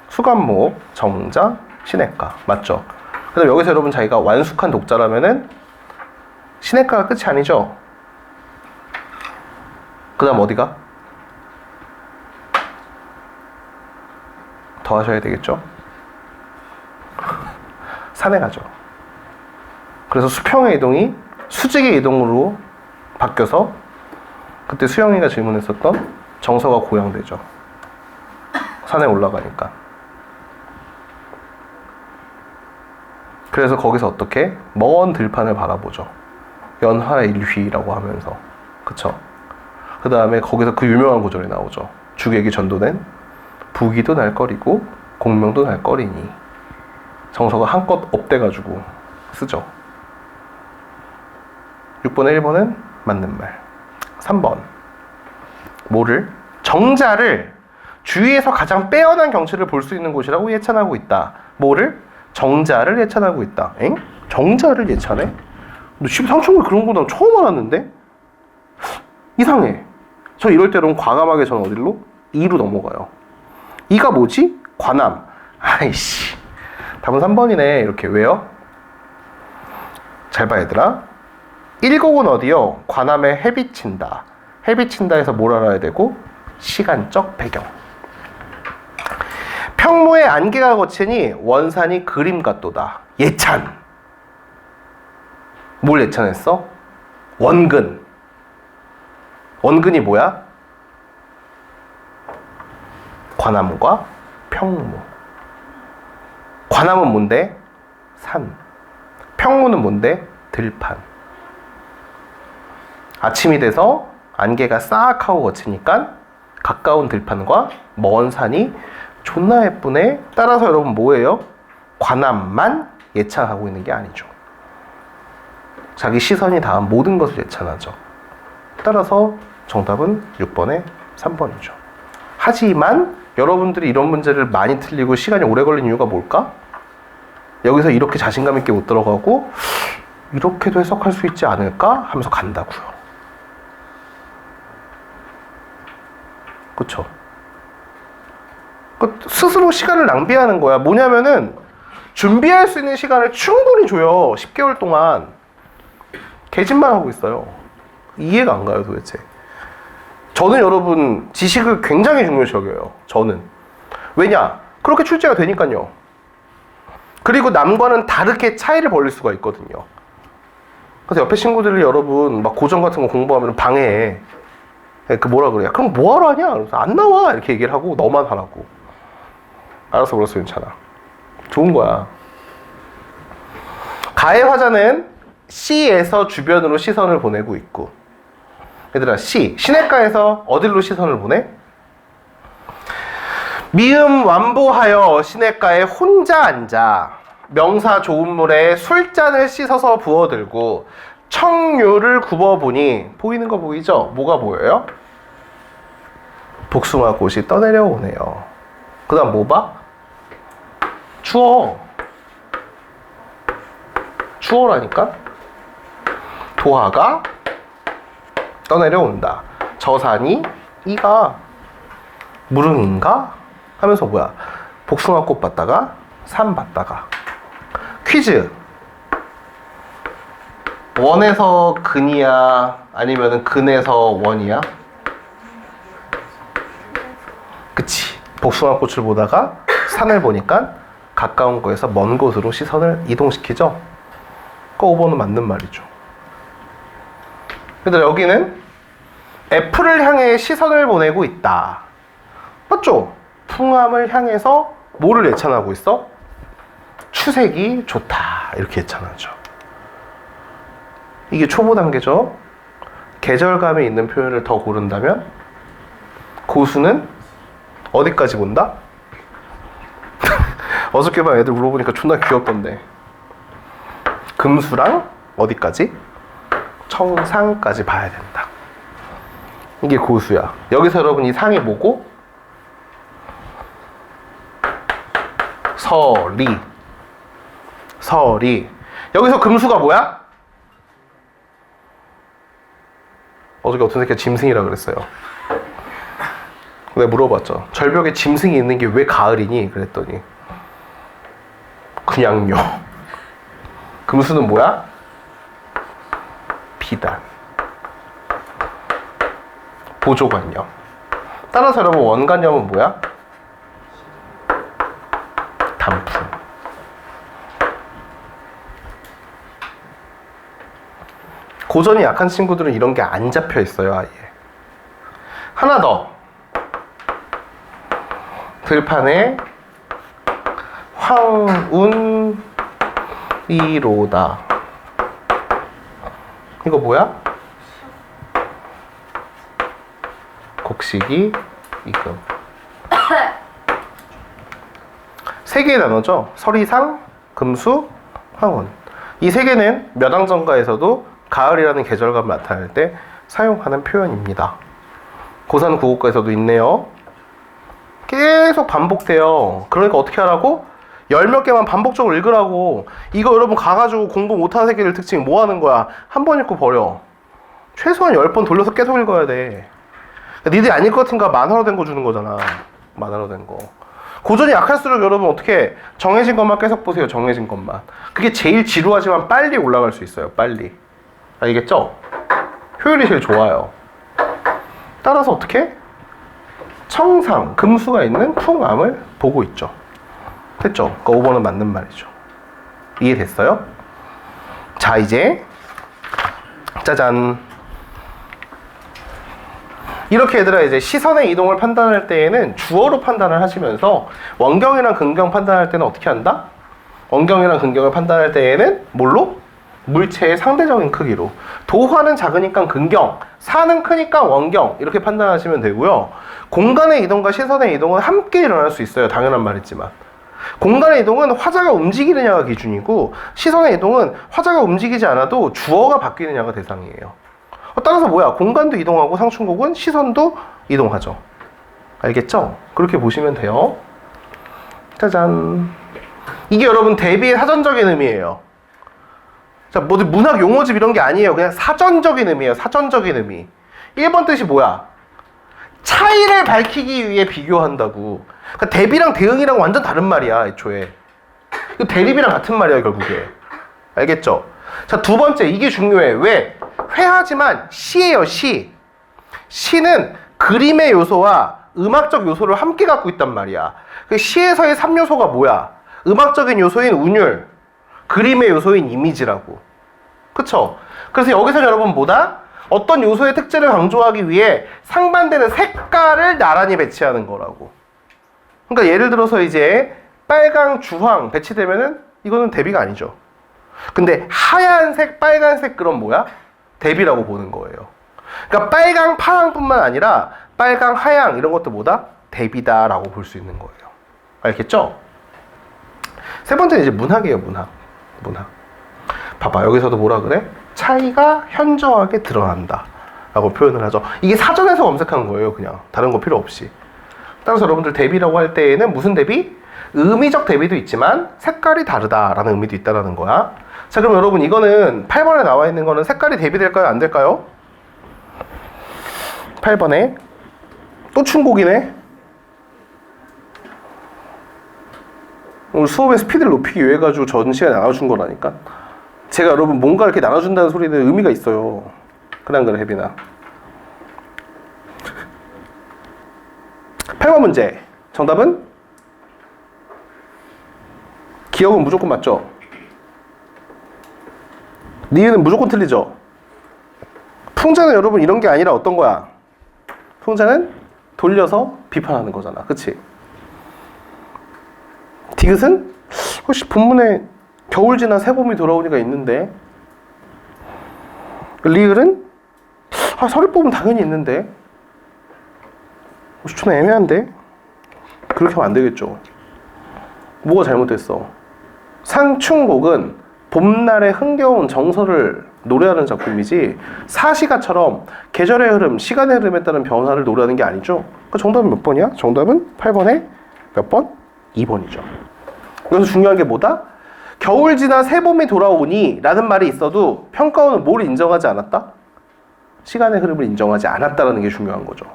수간목, 정자, 시냇가. 맞죠? 그래서 여기서 여러분 자기가 완숙한 독자라면은 시냇가가 끝이 아니죠? 그 다음 어디가? 더 하셔야 되겠죠? 산에 가죠. 그래서 수평의 이동이 수직의 이동으로 바뀌어서 그때 수영이가 질문했었던 정서가 고양되죠. 산에 올라가니까. 그래서 거기서 어떻게? 먼 들판을 바라보죠. 연화일휘라고 하면서. 그쵸? 그 다음에 거기서 그 유명한 구절이 나오죠. 주객이 전도된 부기도 날거리고 공명도 날거리니. 정서가 한껏 업돼가지고 쓰죠. 6번에 1번은 맞는 말. 3번. 뭐를? 정자를 주위에서 가장 빼어난 경치를 볼 수 있는 곳이라고 예찬하고 있다. 뭐를? 정자를 예찬하고 있다. 엥? 정자를 예찬해? 너 상충곡 그런 거 난 처음 알았는데? 이상해. 저 이럴 때는 과감하게 저는 어디로? 2로 넘어가요. 2가 뭐지? 관함. 아이씨. 답은 3번이네. 이렇게. 왜요? 잘 봐, 얘들아. 1곡은 어디요? 관함에 해비친다. 해비친다 해서 뭘 알아야 되고? 시간적 배경. 평모에 안개가 거치니 원산이 그림 같도다. 예찬. 뭘 예찬했어? 원근. 원근이 뭐야? 관암과 평모. 관암은 뭔데? 산. 평모는 뭔데? 들판. 아침이 돼서 안개가 싹 하고 거치니까 가까운 들판과 먼 산이 존나 예쁘네. 따라서 여러분 뭐예요? 관암만 예찬하고 있는 게 아니죠. 자기 시선이 닿은 모든 것을 예찬하죠. 따라서 정답은 6번에 3번이죠. 하지만 여러분들이 이런 문제를 많이 틀리고 시간이 오래 걸린 이유가 뭘까? 여기서 이렇게 자신감 있게 못 들어가고 이렇게도 해석할 수 있지 않을까? 하면서 간다고요. 그쵸? 스스로 시간을 낭비하는 거야. 뭐냐면은 준비할 수 있는 시간을 충분히 줘요. 10개월 동안. 개짓말 하고 있어요. 이해가 안 가요, 도대체. 저는 여러분 지식을 굉장히 중요시 여겨요. 저는. 왜냐? 그렇게 출제가 되니까요. 그리고 남과는 다르게 차이를 벌릴 수가 있거든요. 그래서 옆에 친구들이 여러분 막 고전 같은 거 공부하면 방해해. 그 뭐라 그래요? 그럼 뭐하러 하냐? 그래서 안 나와 이렇게 얘기를 하고 너만 하라고. 알아서 그럴 수 괜찮아. 좋은 거야. 가의 화자는 C에서 주변으로 시선을 보내고 있고, 얘들아 시내가에서 어디로 시선을 보내? 미음 완보하여 시내가에 혼자 앉아 명사 조음물에 술잔을 씻어서 부어들고 청류를 굽어보니 보이는 거 보이죠? 뭐가 보여요? 복숭아꽃이 떠내려오네요. 그 다음 뭐 봐? 추워. 추워라니까? 도화가 떠내려온다. 저 산이 이가 무릉인가? 하면서 뭐야? 복숭아꽃 봤다가 산 봤다가. 퀴즈. 원에서 근이야? 아니면 근에서 원이야? 그치. 복숭아꽃을 보다가 산을 보니까 가까운 곳에서 먼 곳으로 시선을 이동시키죠? 그 5번은 맞는 말이죠. 근데 여기는 F를 향해 시선을 보내고 있다. 맞죠? 풍암을 향해서 뭐를 예찬하고 있어? 추색이 좋다. 이렇게 예찬하죠. 이게 초보 단계죠. 계절감이 있는 표현을 더 고른다면 고수는 어디까지 본다? 어저께만 애들 물어보니까 존나 귀엽던데. 금수랑 어디까지? 청상까지 봐야 된다. 이게 고수야. 여기서 여러분 이 상이 뭐고? 서리. 여기서 금수가 뭐야? 어저께 어떤 새끼가 짐승이라 그랬어요. 내가 물어봤죠. 절벽에 짐승이 있는 게 왜 가을이니? 그랬더니 그냥요. 금수는 뭐야? 비단. 보조관념. 따라서 여러분 원관념은 뭐야? 단풍. 고전이 약한 친구들은 이런 게 안 잡혀 있어요, 아예. 하나 더. 들판에 황운이로다. 이거 뭐야? 곡식이 이금. 세 개의 단어죠. 서리상, 금수, 황운. 이 세 개는 몇왕정가에서도 가을이라는 계절감을 나타낼 때 사용하는 표현입니다. 고산 구곡가에서도 있네요. 계속 반복돼요. 그러니까 어떻게 하라고? 10몇 개만 반복적으로 읽으라고. 이거 여러분 가가지고 공부 못하는 새끼들 특징 뭐 하는 거야? 한 번 읽고 버려. 최소한 10번 돌려서 계속 읽어야 돼. 그러니까 니들이 안 읽을 것 같은가 만화로 된 거 주는 거잖아. 만화로 된 거. 고전이 약할수록 여러분 어떻게 정해진 것만 계속 보세요. 정해진 것만. 그게 제일 지루하지만 빨리 올라갈 수 있어요. 빨리. 알겠죠? 효율이 제일 좋아요. 따라서 어떻게? 청상, 금수가 있는 풍암을 보고 있죠. 됐죠? 그러니까 5번은 맞는 말이죠. 이해됐어요? 자, 이제 짜잔. 이렇게 얘들아 이제 시선의 이동을 판단할 때에는 주어로 판단을 하시면서 원경이랑 근경 판단할 때는 어떻게 한다? 원경이랑 근경을 판단할 때에는 뭘로? 물체의 상대적인 크기로. 도화는 작으니까 근경, 사는 크니까 원경 이렇게 판단하시면 되고요. 공간의 이동과 시선의 이동은 함께 일어날 수 있어요. 당연한 말이지만. 공간의 이동은 화자가 움직이느냐가 기준이고 시선의 이동은 화자가 움직이지 않아도 주어가 바뀌느냐가 대상이에요. 따라서 뭐야? 공간도 이동하고 상충곡은 시선도 이동하죠. 알겠죠? 그렇게 보시면 돼요. 짜잔. 이게 여러분 대비의 사전적인 의미예요. 자, 뭐 문학 용어집 이런 게 아니에요. 그냥 사전적인 의미예요. 사전적인 의미. 1번 뜻이 뭐야? 차이를 밝히기 위해 비교한다고. 그러니까 대비랑 대응이랑 완전 다른 말이야, 애초에. 대립이랑 같은 말이야, 결국에. 알겠죠? 자, 두 번째, 이게 중요해. 왜? 회하지만 시예요, 시. 시는 그림의 요소와 음악적 요소를 함께 갖고 있단 말이야. 그 시에서의 3요소가 뭐야? 음악적인 요소인 운율, 그림의 요소인 이미지라고. 그쵸? 그래서 여기서 여러분 뭐다? 어떤 요소의 특징을 강조하기 위해 상반되는 색깔을 나란히 배치하는 거라고. 그러니까 예를 들어서 이제 빨강, 주황 배치되면은 이거는 대비가 아니죠. 근데 하얀색, 빨간색 그럼 뭐야? 대비라고 보는 거예요. 그러니까 빨강, 파랑뿐만 아니라 빨강, 하양 이런 것도 뭐다? 대비다라고 볼 수 있는 거예요. 알겠죠? 세 번째는 이제 문학이에요, 문학. 문학. 봐봐, 여기서도 뭐라 그래? 차이가 현저하게 드러난다 라고 표현을 하죠. 이게 사전에서 검색한 거예요, 그냥. 다른 거 필요 없이. 따라서 여러분들 대비라고 할 때에는 무슨 대비? 의미적 대비도 있지만 색깔이 다르다라는 의미도 있다라는 거야. 자, 그럼 여러분 이거는 8번에 나와 있는 거는 색깔이 대비될까요? 안 될까요? 8번에 또 충곡이네. 오늘 수업의 스피드를 높이기 위해 가지고 전 시간에 나눠준 거라니까. 제가 여러분 뭔가 이렇게 나눠준다는 소리는 의미가 있어요. 그래 안 그래, 혜빈아? 8번 문제. 정답은? 기억은 무조건 맞죠? 니은은 무조건 틀리죠? 풍자는 여러분 이런 게 아니라 어떤 거야? 풍자는 돌려서 비판하는 거잖아. 그치? 디귿은? 혹시 본문에 겨울 지나 새봄이 돌아오니가 있는데, 리을은? 서리 뽑으면 당연히 있는데, 50초는 애매한데? 그렇게 하면 안 되겠죠. 뭐가 잘못됐어? 상충곡은 봄날의 흥겨운 정서를 노래하는 작품이지 사시가처럼 계절의 흐름, 시간의 흐름에 따른 변화를 노래하는 게 아니죠. 그러니까 정답은 몇 번이야? 정답은 8번에 몇 번? 2번이죠. 여기서 중요한 게 뭐다? 겨울 지나 새봄이 돌아오니 라는 말이 있어도 평가원은 뭘 인정하지 않았다? 시간의 흐름을 인정하지 않았다는 게 중요한 거죠.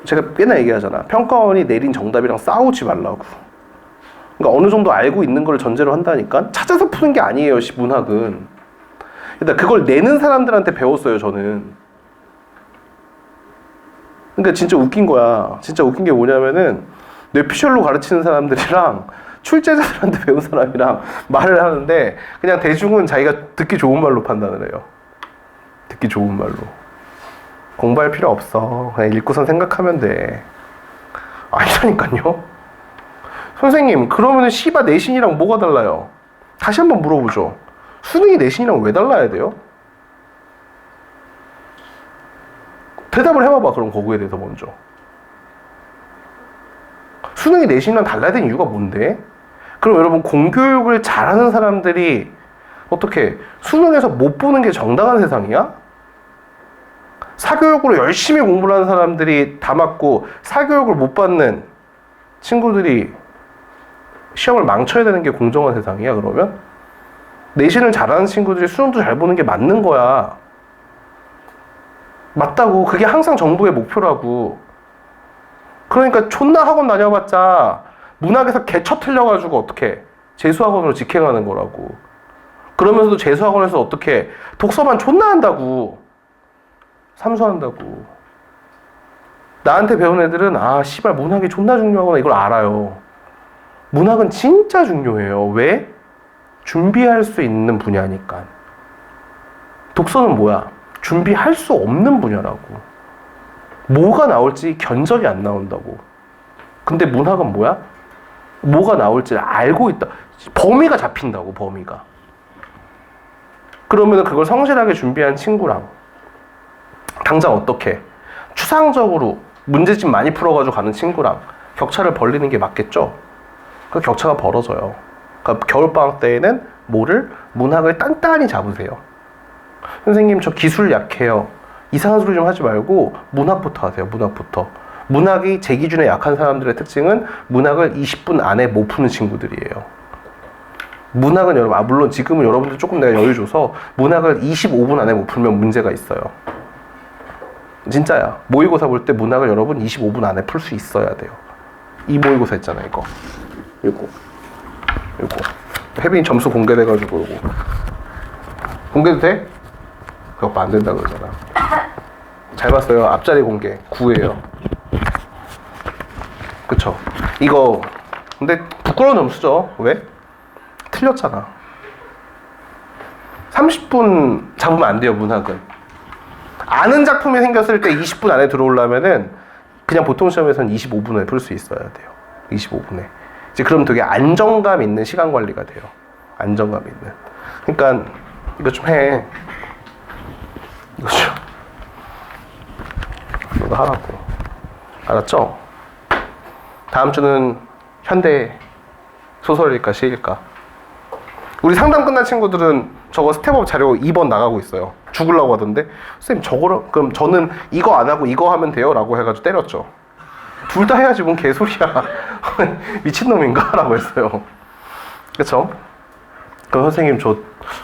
제가 꽤나 얘기하잖아. 평가원이 내린 정답이랑 싸우지 말라고. 그러니까 어느 정도 알고 있는 걸 전제로 한다니까. 찾아서 푸는 게 아니에요, 문학은. 일단 그걸 내는 사람들한테 배웠어요, 저는. 그러니까 진짜 웃긴 거야. 진짜 웃긴 게 뭐냐면은 뇌피셜로 가르치는 사람들이랑 출제자들한테 배운 사람이랑 말을 하는데 그냥 대중은 자기가 듣기 좋은 말로 판단을 해요. 듣기 좋은 말로. 공부할 필요 없어. 그냥 읽고선 생각하면 돼. 아니라니까요. 선생님, 그러면 시바 내신이랑 뭐가 달라요? 다시 한번 물어보죠. 수능이 내신이랑 왜 달라야 돼요? 대답을 해봐봐, 그럼 거기에 대해서 먼저. 수능이 내신이랑 달라야 되는 이유가 뭔데? 그럼 여러분, 공교육을 잘하는 사람들이 어떻게 수능에서 못 보는 게 정당한 세상이야? 사교육으로 열심히 공부를 하는 사람들이 다 맞고 사교육을 못 받는 친구들이 시험을 망쳐야 되는 게 공정한 세상이야, 그러면? 내신을 잘하는 친구들이 수능도 잘 보는 게 맞는 거야. 맞다고. 그게 항상 정부의 목표라고. 그러니까 존나 학원 다녀봤자 문학에서 개쳐 틀려가지고 어떻게 재수학원으로 직행하는 거라고. 그러면서도 재수학원에서 어떻게 독서만 존나 한다고. 삼수한다고. 나한테 배운 애들은 씨발 문학이 존나 중요하구나 이걸 알아요. 문학은 진짜 중요해요. 왜? 준비할 수 있는 분야니까. 독서는 뭐야? 준비할 수 없는 분야라고. 뭐가 나올지 견적이 안 나온다고. 근데 문학은 뭐야? 뭐가 나올지를 알고 있다. 범위가 잡힌다고, 범위가. 그러면 그걸 성실하게 준비한 친구랑 당장 어떻게 추상적으로 문제집 많이 풀어가지고 가는 친구랑 격차를 벌리는 게 맞겠죠? 그 격차가 벌어져요. 그러니까 겨울방학 때에는 문학을 단단히 잡으세요. 선생님 저 기술 약해요. 이상한 소리 좀 하지 말고 문학부터 하세요. 문학부터. 문학이 제 기준에 약한 사람들의 특징은 문학을 20분 안에 못 푸는 친구들이에요. 문학은 여러분, 물론 지금은 여러분들 조금 내가 여유 줘서 문학을 25분 안에 못 풀면 문제가 있어요. 진짜야. 모의고사 볼 때 문학을 여러분 25분 안에 풀 수 있어야 돼요. 이 모의고사 있잖아, 이거. 요거. 혜빈이 점수 공개돼가지고 요거. 공개도 돼? 그거 안 된다 그러잖아. 잘 봤어요. 앞자리 공개 9예요. 그쵸? 이거 근데 부끄러운 점수죠. 왜? 틀렸잖아. 30분 잡으면 안 돼요. 문학은 아는 작품이 생겼을 때 20분 안에 들어오려면은 그냥 보통 시험에서는 25분에 풀 수 있어야 돼요. 25분에. 이제 그럼 되게 안정감 있는 시간 관리가 돼요. 안정감 있는. 그러니까 이거 좀 해. 이거 좀. 이거 하라고. 알았죠? 다음 주는 현대 소설일까 시일까? 우리 상담 끝난 친구들은 저거 스텝업 자료 2번 나가고 있어요. 죽으려고 하던데 선생님 저거를 그럼 저는 이거 안 하고 이거 하면 돼요? 라고 해가지고 때렸죠. 둘 다 해야지 뭔 개소리야. 미친놈인가? 라고 했어요. 그쵸? 그럼 선생님 저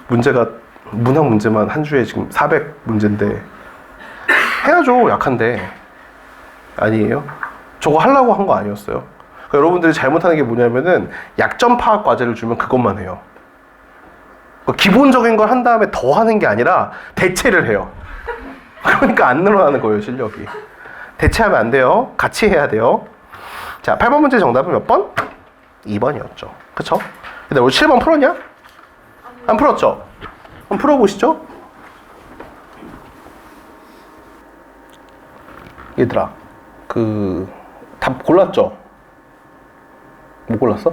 문제가 문학 문제만 한 주에 지금 400문제인데 해야죠. 약한데. 아니에요? 저거 하려고 한 거 아니었어요. 그러니까 여러분들이 잘못하는 게 뭐냐면은 약점 파악 과제를 주면 그것만 해요. 기본적인 걸 한 다음에 더 하는 게 아니라 대체를 해요. 그러니까 안 늘어나는 거예요, 실력이. 대체하면 안 돼요. 같이 해야 돼요. 자, 8번 문제 정답은 몇 번? 2번이었죠. 그쵸? 근데 우리 7번 풀었냐? 안 풀었죠? 한번 풀어보시죠. 얘들아, 답 골랐죠? 못 골랐어?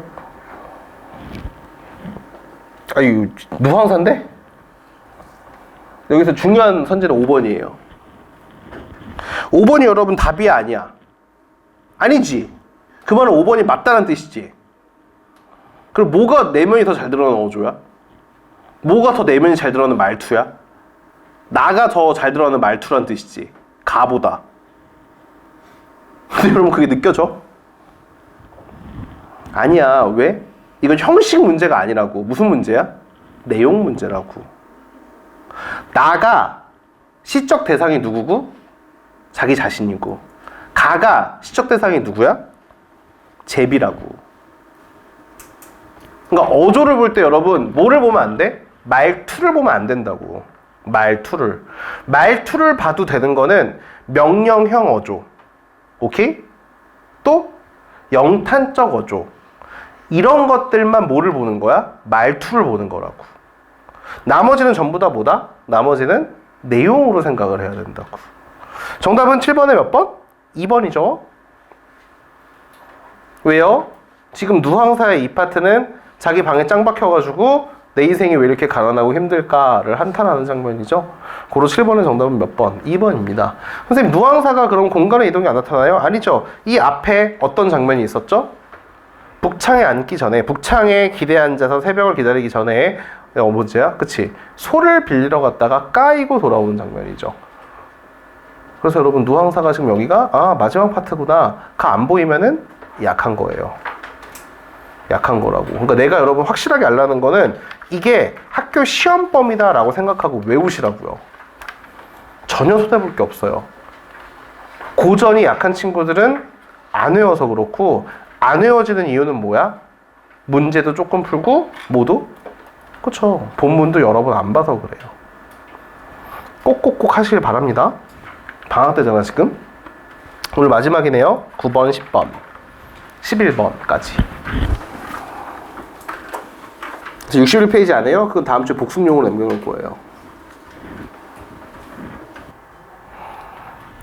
이거 무항사인데? 여기서 중요한 선지는 5번이에요. 5번이 여러분 답이 아니야. 아니지. 그 말은 5번이 맞다는 뜻이지. 그럼 뭐가 내면이 더 잘 드러나는 어조야? 뭐가 더 내면이 잘 드러나는 말투야? 나가 더 잘 드러나는 말투란 뜻이지. 가보다. 근데 여러분 그게 느껴져? 아니야. 왜? 이건 형식 문제가 아니라고. 무슨 문제야? 내용 문제라고. 나가 시적 대상이 누구고? 자기 자신이고. 가가 시적 대상이 누구야? 제비라고. 그러니까 어조를 볼 때 여러분 뭐를 보면 안 돼? 말투를 보면 안 된다고. 말투를 봐도 되는 거는 명령형 어조. 오케이? 또 영탄적 어조. 이런 것들만 뭐를 보는 거야? 말투를 보는 거라고. 나머지는 전부 다 뭐다? 나머지는 내용으로 생각을 해야 된다고. 정답은 7번에 몇 번? 2번이죠. 왜요? 지금 누항사의 이 파트는 자기 방에 짱 박혀가지고 내 인생이 왜 이렇게 가난하고 힘들까를 한탄하는 장면이죠. 고로 7번의 정답은 몇 번? 2번입니다. 선생님, 누항사가 그럼 공간의 이동이 안 나타나요? 아니죠. 이 앞에 어떤 장면이 있었죠? 북창에 앉기 전에, 북창에 기대에 앉아서 새벽을 기다리기 전에 뭐지야? 그치? 소를 빌리러 갔다가 까이고 돌아오는 장면이죠. 그래서 여러분 누항사가 지금 여기가 마지막 파트구나 가 안 보이면은 약한 거예요. 약한 거라고. 그러니까 내가 여러분 확실하게 알라는 거는 이게 학교 시험범위다 라고 생각하고 외우시라고요. 전혀 손해볼 게 없어요. 고전이 약한 친구들은 안 외워서 그렇고, 안 외워지는 이유는 뭐야? 문제도 조금 풀고 모두 그쵸. 본문도 여러 번 안 봐서 그래요. 꼭꼭꼭 하시길 바랍니다. 방학 때잖아 지금. 오늘 마지막이네요. 9번, 10번, 11번까지. 61페이지 안 해요? 그건 다음 주에 복습용으로 남겨놓을 거예요.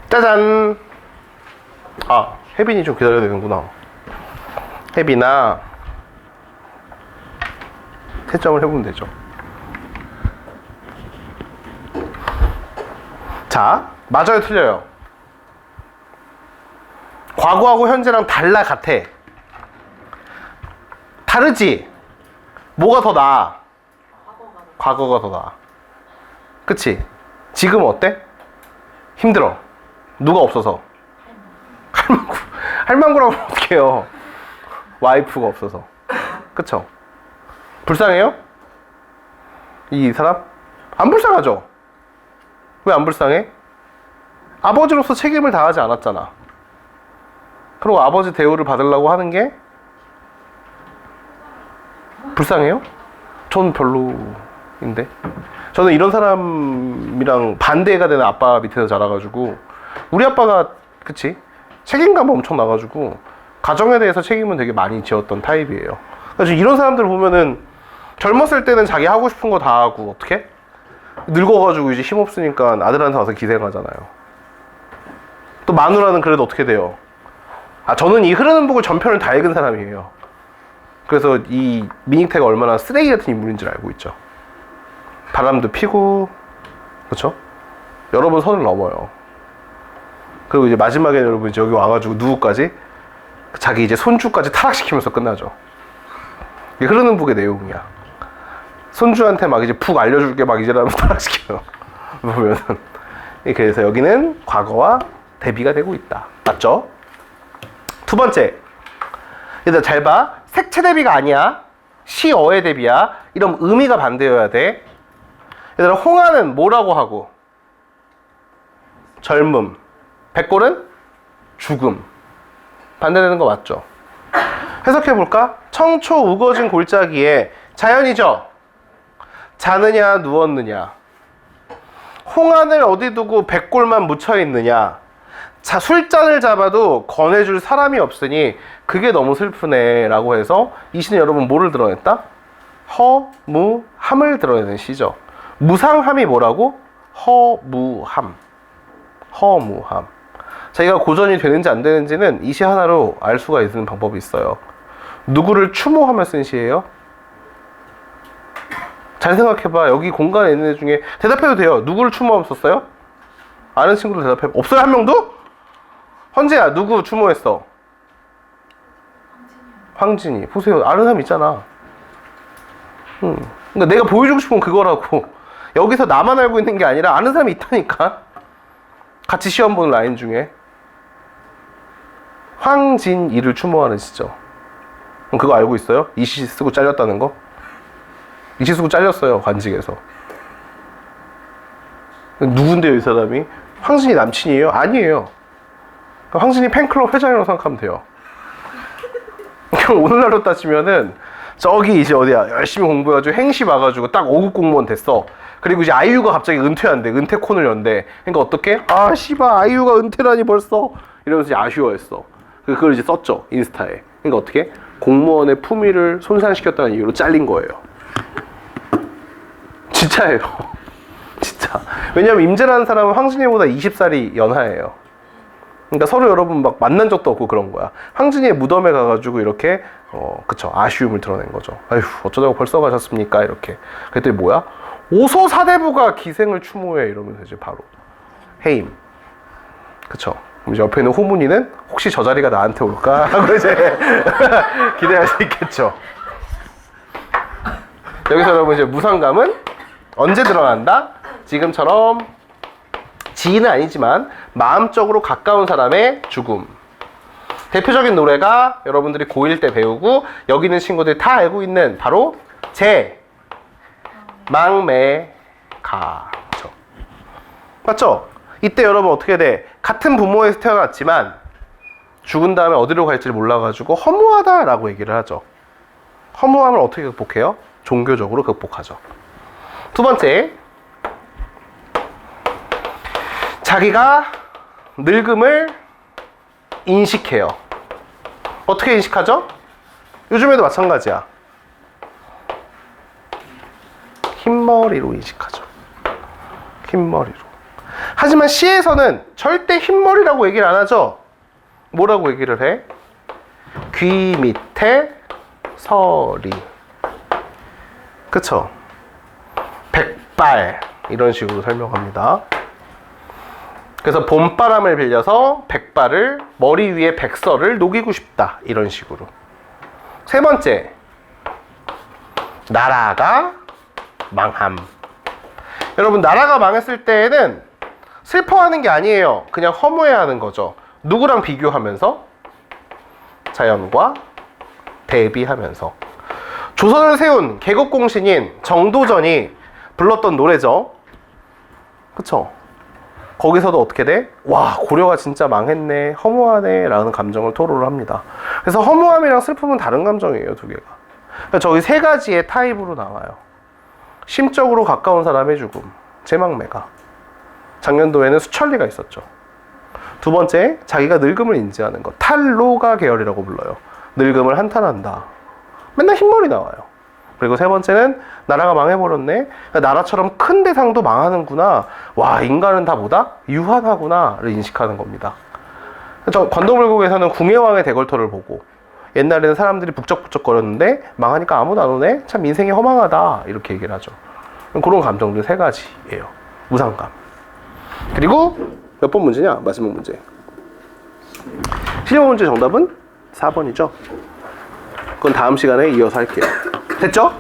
짜잔! 아, 혜빈이 좀 기다려야 되는구나. 혜빈아, 채점을 해보면 되죠. 자, 맞아요, 틀려요? 과거하고 현재랑 달라, 같아? 다르지? 뭐가 더 나아? 과거가 더 나아. 그치? 지금 어때? 힘들어. 누가 없어서? 할망구라고 어떡해요? 와이프가 없어서. 그쵸? 불쌍해요? 이 사람? 안 불쌍하죠? 왜 안 불쌍해? 아버지로서 책임을 다하지 않았잖아. 그리고 아버지 대우를 받으려고 하는 게 불쌍해요? 전 별로인데. 저는 이런 사람이랑 반대가 되는 아빠 밑에서 자라가지고, 우리 아빠가 그치? 책임감 엄청 나가지고 가정에 대해서 책임은 되게 많이 지었던 타입이에요. 그래서 이런 사람들 보면은 젊었을 때는 자기 하고 싶은 거 다 하고, 어떻게? 늙어가지고 이제 힘없으니까 아들한테 와서 기생하잖아요. 또 마누라는 그래도 어떻게 돼요? 아, 저는 이 흐르는 북을 전편을 다 읽은 사람이에요. 그래서 이 민익태가 얼마나 쓰레기 같은 인물인 줄 알고 있죠. 바람도 피고, 그렇죠? 여러 번 선을 넘어요. 그리고 이제 마지막에 여러분 이제 여기 와가지고 누구까지? 자기 이제 손주까지 타락시키면서 끝나죠. 이게 흐르는 북의 내용이야. 손주한테 막 이제 푹 알려줄게 막 이제라면서 타락시켜요. 보면은. 그래서 여기는 과거와 대비가 되고 있다. 맞죠? 두 번째. 얘들아 잘 봐. 색채 대비가 아니야. 시어의 대비야. 이런 의미가 반대여야 돼. 얘들아 홍하는 뭐라고 하고? 젊음. 백골은 죽음. 반대되는 거 맞죠? 해석해볼까? 청초 우거진 골짜기에 자연이죠? 자느냐 누웠느냐. 홍안을 어디 두고 백골만 묻혀있느냐. 자, 술잔을 잡아도 권해줄 사람이 없으니 그게 너무 슬프네 라고 해서 이 시는 여러분 뭐를 드러냈다? 허무함을 드러내는 시죠. 무상함이 뭐라고? 허무함. 허무함. 자기가 고전이 되는지 안 되는지는 이 시 하나로 알 수가 있는 방법이 있어요. 누구를 추모하며 쓴 시예요? 잘 생각해봐. 여기 공간에 있는 애 중에 대답해도 돼요. 누구를 추모하며 썼어요? 아는 친구들 대답해. 없어요? 한 명도? 헌재야, 누구 추모했어? 황진이. 보세요. 아는 사람 있잖아. 그러니까 내가 보여주고 싶은 건 그거라고. 여기서 나만 알고 있는 게 아니라 아는 사람이 있다니까. 같이 시험 보는 라인 중에. 황진이를 추모하는 시죠. 그럼 그거 알고 있어요? 이 시 쓰고 잘렸다는 거? 이 시 쓰고 잘렸어요. 관직에서. 누군데요, 이 사람이? 황진이 남친이에요? 아니에요. 황진이 팬클럽 회장이라고 생각하면 돼요. 오늘날로 따지면은 저기 이제 어디야 열심히 공부해가지고 행시 봐가지고 딱 5급 공무원 됐어. 그리고 이제 아이유가 갑자기 은퇴한대. 은퇴콘을 연대. 그러니까 어떻게? 아 씨발 아이유가 은퇴라니 벌써 이러면서 이제 아쉬워했어. 그걸 이제 썼죠 인스타에. 그러니까 어떻게? 공무원의 품위를 손상시켰다는 이유로 잘린 거예요. 진짜예요. 진짜. 왜냐면 임재라는 사람은 황진이보다 20살이 연하예요. 그러니까 서로 여러분 막 만난 적도 없고 그런 거야. 황진이의 무덤에 가가지고 이렇게 그쵸, 아쉬움을 드러낸 거죠. 아휴 어쩌다가 벌써 가셨습니까 이렇게. 그랬더니 뭐야? 오소 사대부가 기생을 추모해 이러면서 이제 바로 해임. 그쵸. 그럼 이제 옆에 있는 호문이는 혹시 저 자리가 나한테 올까 하고 이제 기대할 수 있겠죠. 여기서 여러분 이제 무상감은 언제 드러난다? 지금처럼 지인은 아니지만 마음적으로 가까운 사람의 죽음. 대표적인 노래가 여러분들이 고1 때 배우고 여기 있는 친구들이 다 알고 있는 바로 망매가. 맞죠? 이때 여러분 어떻게 돼? 같은 부모에서 태어났지만 죽은 다음에 어디로 갈지 몰라가지고 허무하다라고 얘기를 하죠. 허무함을 어떻게 극복해요? 종교적으로 극복하죠. 두 번째, 자기가 늙음을 인식해요. 어떻게 인식하죠? 요즘에도 마찬가지야. 흰머리로 인식하죠. 흰머리로. 하지만 시에서는 절대 흰머리라고 얘기를 안 하죠. 뭐라고 얘기를 해? 귀 밑에 서리. 그쵸? 백발 이런 식으로 설명합니다. 그래서 봄바람을 빌려서 백발을 머리 위에 백설을 녹이고 싶다 이런 식으로. 세 번째, 나라가 망함. 여러분, 나라가 망했을 때에는 슬퍼하는 게 아니에요. 그냥 허무해하는 거죠. 누구랑 비교하면서? 자연과 대비하면서. 조선을 세운 개국공신인 정도전이 불렀던 노래죠. 그쵸? 거기서도 어떻게 돼? 와, 고려가 진짜 망했네, 허무하네 라는 감정을 토로를 합니다. 그래서 허무함이랑 슬픔은 다른 감정이에요, 두 개가. 그러니까 저기 세 가지의 타입으로 나와요. 심적으로 가까운 사람의 죽음, 제망매가. 작년도에는 수천리가 있었죠. 두 번째, 자기가 늙음을 인지하는 것, 탈로가 계열이라고 불러요. 늙음을 한탄한다. 맨날 흰머리 나와요. 그리고 세 번째는 나라가 망해버렸네. 나라처럼 큰 대상도 망하는구나. 와, 인간은 다 뭐다? 유한하구나를 인식하는 겁니다. 저 관동불국에서는 궁예왕의 대걸터를 보고 옛날에는 사람들이 북적북적거렸는데 망하니까 아무도 안 오네? 참 인생이 허망하다. 이렇게 얘기를 하죠. 그런 감정들 세 가지예요. 무상감. 그리고 몇 번 문제냐? 마지막 문제. 실력 문제 정답은 4번이죠. 그건 다음 시간에 이어서 할게요. 됐죠?